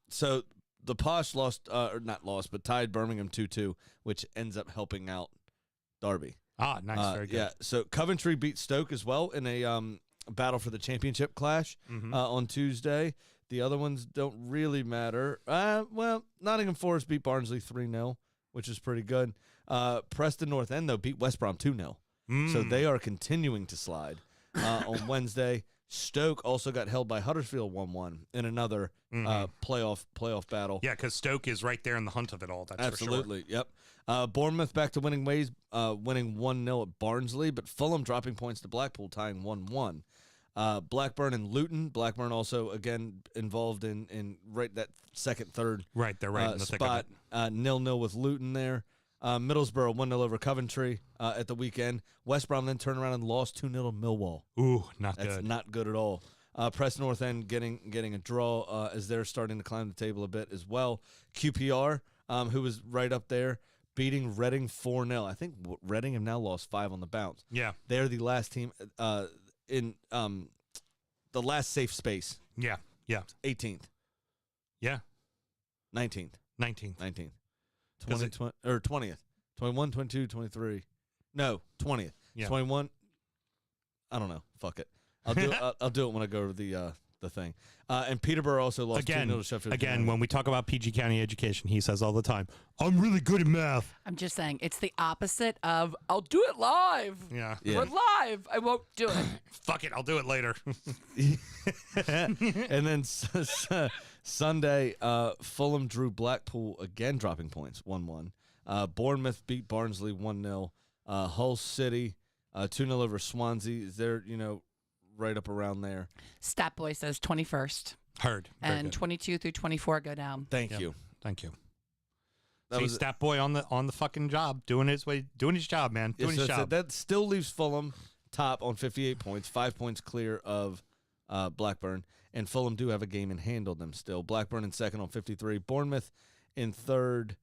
So the Posh lost, or not lost, but tied Birmingham 2-2, which ends up helping out Derby. Ah, nice, very good. Yeah. So Coventry beat Stoke as well in a battle for the championship clash Mhm. on Tuesday. The other ones don't really matter. Well, Nottingham Forest beat Barnsley 3-0, which is pretty good. Preston North End, though, beat West Brom 2-0. So Mm. they are continuing to slide. On Wednesday, Stoke also got held by Huddersfield 1-1 in another playoff battle. Yeah, because Stoke is right there in the hunt of it all. That's Absolutely. Yep. Bournemouth back to winning ways, winning 1-0 at Barnsley, but Fulham dropping points to Blackpool, tying 1-1. Blackburn and Luton. Blackburn also again involved in right that second, third for sure. Right, they're right in the thick of spot. it. 0-0 with Luton there. Middlesbrough 1-0 over Coventry at the weekend. West Brom then turned around and lost 2-0 to Millwall. Ooh, not That's good. not good at all. Preston North End getting a draw as they're starting to climb the table a bit as well. QPR, who was right up there, beating Reading 4-0. I think Reading have now lost 5 on the bounce. Yeah, They're the last team in the last safe space. yeah, yeah, 18th, yeah. 19th, 19th. 19th, 'Cause 20, or 20th, 21, 22, 23. No, 20th. Yeah. 21. I don't know. Fuck it. I'll do I'll do it when I go to the thing. And Peterborough also lost 2-0 to Sheffield Again, United. when we talk about PG County education, he says all the time, "I'm really good at math." I'm just saying, it's the opposite of "I'll do it live." Yeah. Yeah. We're live. I won't do it. Fuck it, I'll do it later. And then Sunday, Fulham drew Blackpool again, dropping points 1-1. Bournemouth beat Barnsley 1-0. Hull City 2-0 over Swansea. They're right up around there. Stat boy says 21st, Heard. Very and good. 22 through 24 go down. Thank Yep. you. Thank you. That See, was Stat Boy on the fucking job, doing his job, man, Yeah, doing so his that's it. job. That still leaves Fulham top on 58 points, 5 points clear of Blackburn. And Fulham do have a game in hand on them still. Blackburn in second on 53. Bournemouth in third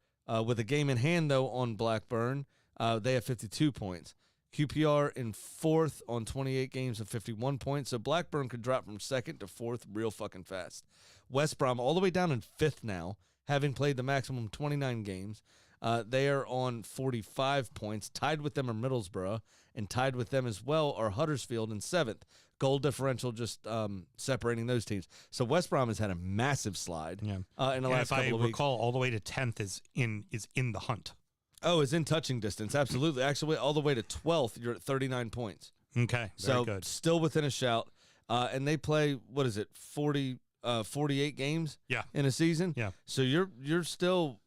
with a game in hand, though, on Blackburn. They have 52 points. QPR in fourth on 28 games of 51 points. So Blackburn could drop from second to fourth real fucking fast. West Brom all the way down in fifth now, having played the maximum 29 games. They are on 45 points. Tied with them are Middlesbrough, and tied with them as well are Huddersfield in seventh. Goal differential just separating those teams. So West Brom has had a massive slide in the And last if I couple of weeks. recall, all the way to 10th is in the hunt. Oh, it's in touching distance. Absolutely. Actually, all the way to 12th, you're at 39 points. Okay, So very good. still within a shout. And they play, 48 games Yeah. in a season? Yeah. So you're still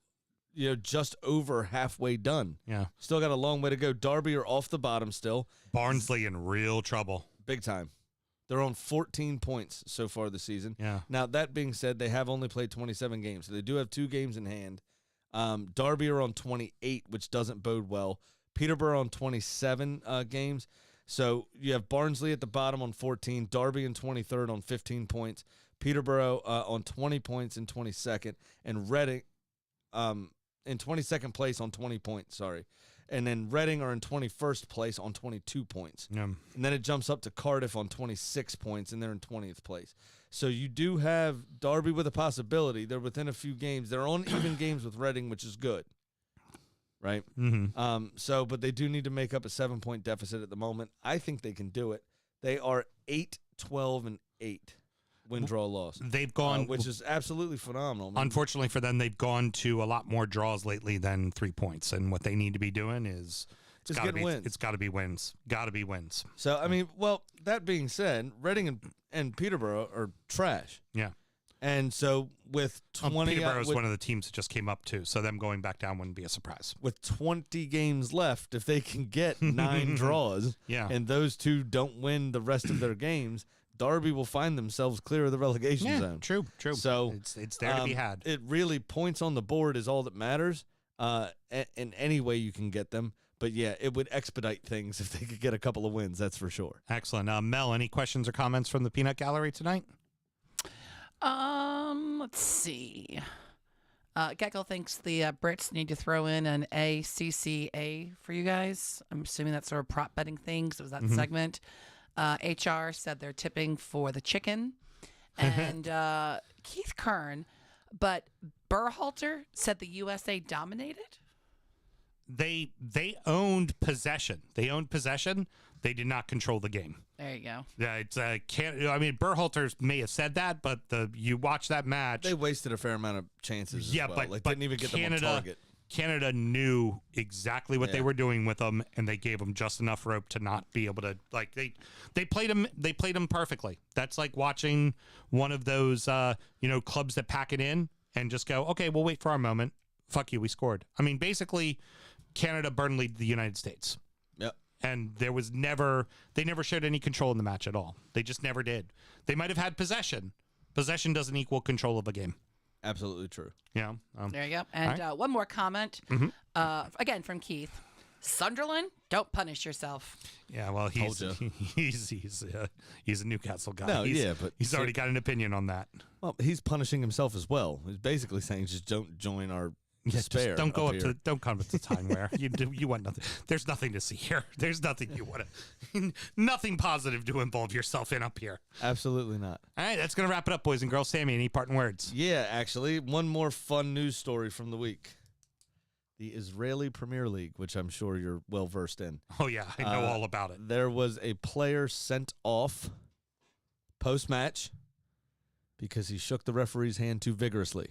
just over halfway done. Yeah. Still got a long way to go. Derby are off the bottom still. Barnsley in real trouble. Big time. They're on 14 points so far this season. Yeah. Now, that being said, they have only played 27 games, so they do have 2 games in hand. Derby are on 28, which doesn't bode well. Peterborough on 27 games. So you have Barnsley at the bottom on 14, Derby in 23rd on 15 points, Peterborough on 20 points in 22nd, and Reading in 22nd place on 20 points, sorry. And then Reading are in 21st place on 22 points. Yeah. And then it jumps up to Cardiff on 26 points, and they're in 20th place. So you do have Derby with a possibility. They're within a few games. They're on even games with Reading, which is good. Right? Mm-hmm. But they do need to make up a 7-point deficit at the moment. I think they can do it. They are 8-12-8 win, draw, loss. They've gone, which is absolutely phenomenal. I mean, unfortunately for them, they've gone to a lot more draws lately than 3 points. And what they need to be doing is Just getting wins. It's got to be wins. Got to be wins. So, I mean, well, that being said, Reading and Peterborough are trash. Yeah. And so with 20 Peterborough is one of the teams that just came up too, so them going back down wouldn't be a surprise. with 20 games left, if they can get 9 draws Yeah. and those 2 don't win the rest of their games, Derby will find themselves clear of the relegation zone. True. So it's there to be had. It really, points on the board is all that matters in any way you can get them. But yeah, it would expedite things if they could get a couple of wins, that's for sure. Excellent. Mel, any questions or comments from the Peanut Gallery tonight? Let's see. Gecko thinks the Brits need to throw in an ACCA for you guys. I'm assuming that's sort of prop betting thing, because it was that segment. HR said they're tipping for the chicken. And Keith Kern, but Berhalter said the USA dominated? They owned possession. They did not control the game. There you go. Yeah, it's Berhalter may have said that, but you watch that match. They wasted a fair amount of chances. Yeah, as well. but like, but didn't even get them on target. Canada knew exactly what they Yeah. were doing with them, and they gave them just enough rope to not be able to they played them. They played them perfectly. That's like watching one of those clubs that pack it in and just go, okay, we'll wait for our moment. Fuck you, we scored. I mean, basically, Canada Burnley the United States. Yep. And they never showed any control in the match at all. They just never did. They might have had possession. Possession doesn't equal control of a game. Absolutely true. Yeah. There you go. And one more comment, again from Keith. Sunderland, don't punish yourself. Yeah, well, he's a Newcastle guy. No, but he's already got an opinion on that. Well, he's punishing himself as well. He's basically saying just don't join our despair. Just don't go up up here. don't come up to time where you want nothing. There's nothing to see here. There's nothing you want to, nothing positive to involve yourself in up here. Absolutely not. All right, that's gonna wrap it up, boys and girls. Sammy, any parting words? Yeah, actually, one more fun news story from the week. The Israeli Premier League, which I'm sure you're well versed in. Oh yeah, I know all about it. There was a player sent off post-match because he shook the referee's hand too vigorously.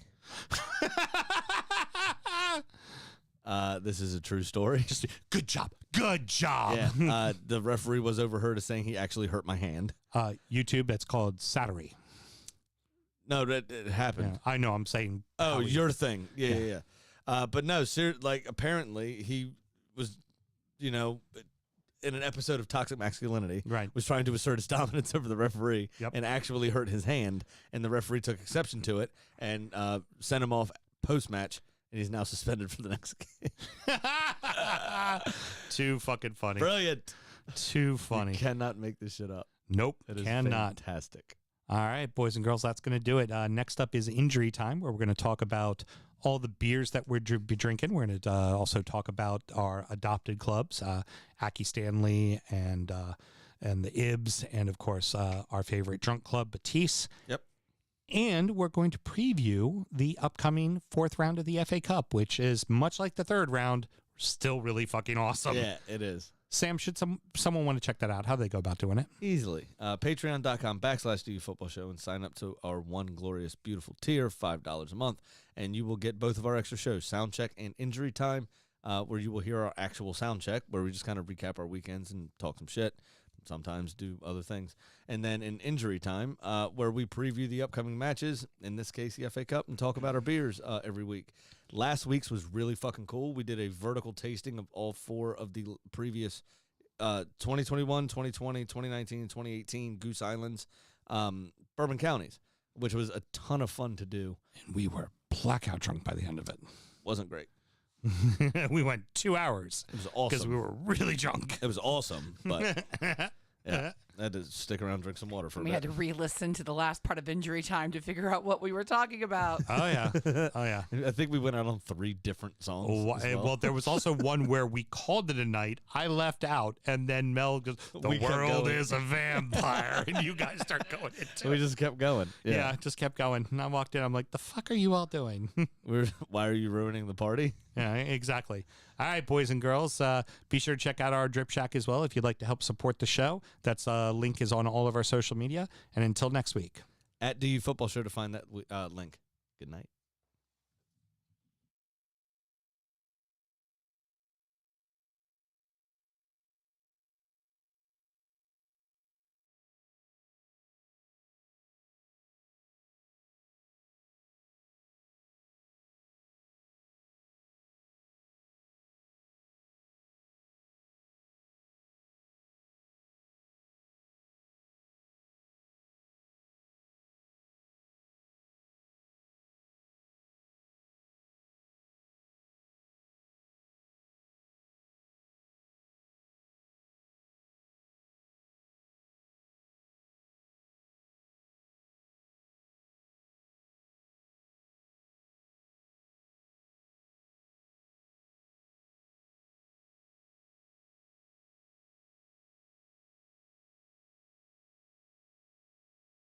This is a true story. Just good job. Yeah, the referee was overheard as saying he actually hurt my hand. YouTube, that's called Sattery. No, that it happened. Yeah, I know. I'm saying. Oh, your thing. Yeah. But no, apparently he was, in an episode of Toxic Masculinity, Right. was trying to assert his dominance over the referee Yep. and actually hurt his hand, and the referee took exception to it and sent him off post-match, and he's now suspended for the next game. Too fucking funny. Brilliant. Too funny. You cannot make this shit up. Nope, It is cannot. fantastic. All right, boys and girls, that's going to do it. Next up is injury time, where we're going to talk about all the beers that we're be drinking. We're going to also talk about our adopted clubs, Aki Stanley and the Ibs, and of course our favorite drunk club, Batiste. Yep. And we're going to preview the upcoming 4th round of the FA Cup, which is much like the 3rd round, still really fucking awesome. Yeah, it is. Sam, should someone want to check that out? How do they go about doing it? Easily. Patreon.com/DU Football Show and sign up to our one glorious, beautiful tier, $5 a month. And you will get both of our extra shows, Soundcheck and Injury Time, where you will hear our actual sound check, where we just kind of recap our weekends and talk some shit. Sometimes do other things. And then in Injury Time, where we preview the upcoming matches, in this case, the FA Cup, and talk about our beers every week. Last week's was really fucking cool. We did a vertical tasting of all 4 of the previous 2021, 2020, 2019, and 2018 Goose Islands bourbon counties, which was a ton of fun to do. And we were blackout drunk by the end of it. Wasn't great. We went 2 hours. It was awesome. Because we were really drunk. It was awesome, but yeah, I had to stick around and drink some water for a We bit. had to re-listen to the last part of Injury Time to figure out what we were talking about. Oh, yeah. Oh, yeah. I think we went out on 3 different songs. Well, there was also one where we called it a night. I left out, and then Mel goes, "The We kept world going. is a vampire," and you guys start going into We it. just kept going. Yeah, it just kept going. And I walked in. I'm like, "The fuck are you all doing?" Why are you ruining the party? Yeah, exactly. All right, boys and girls, be sure to check out our Drip Shack as well if you'd like to help support the show. That's link is on all of our social media. And until next week. At DU Football Show to find that link. Good night.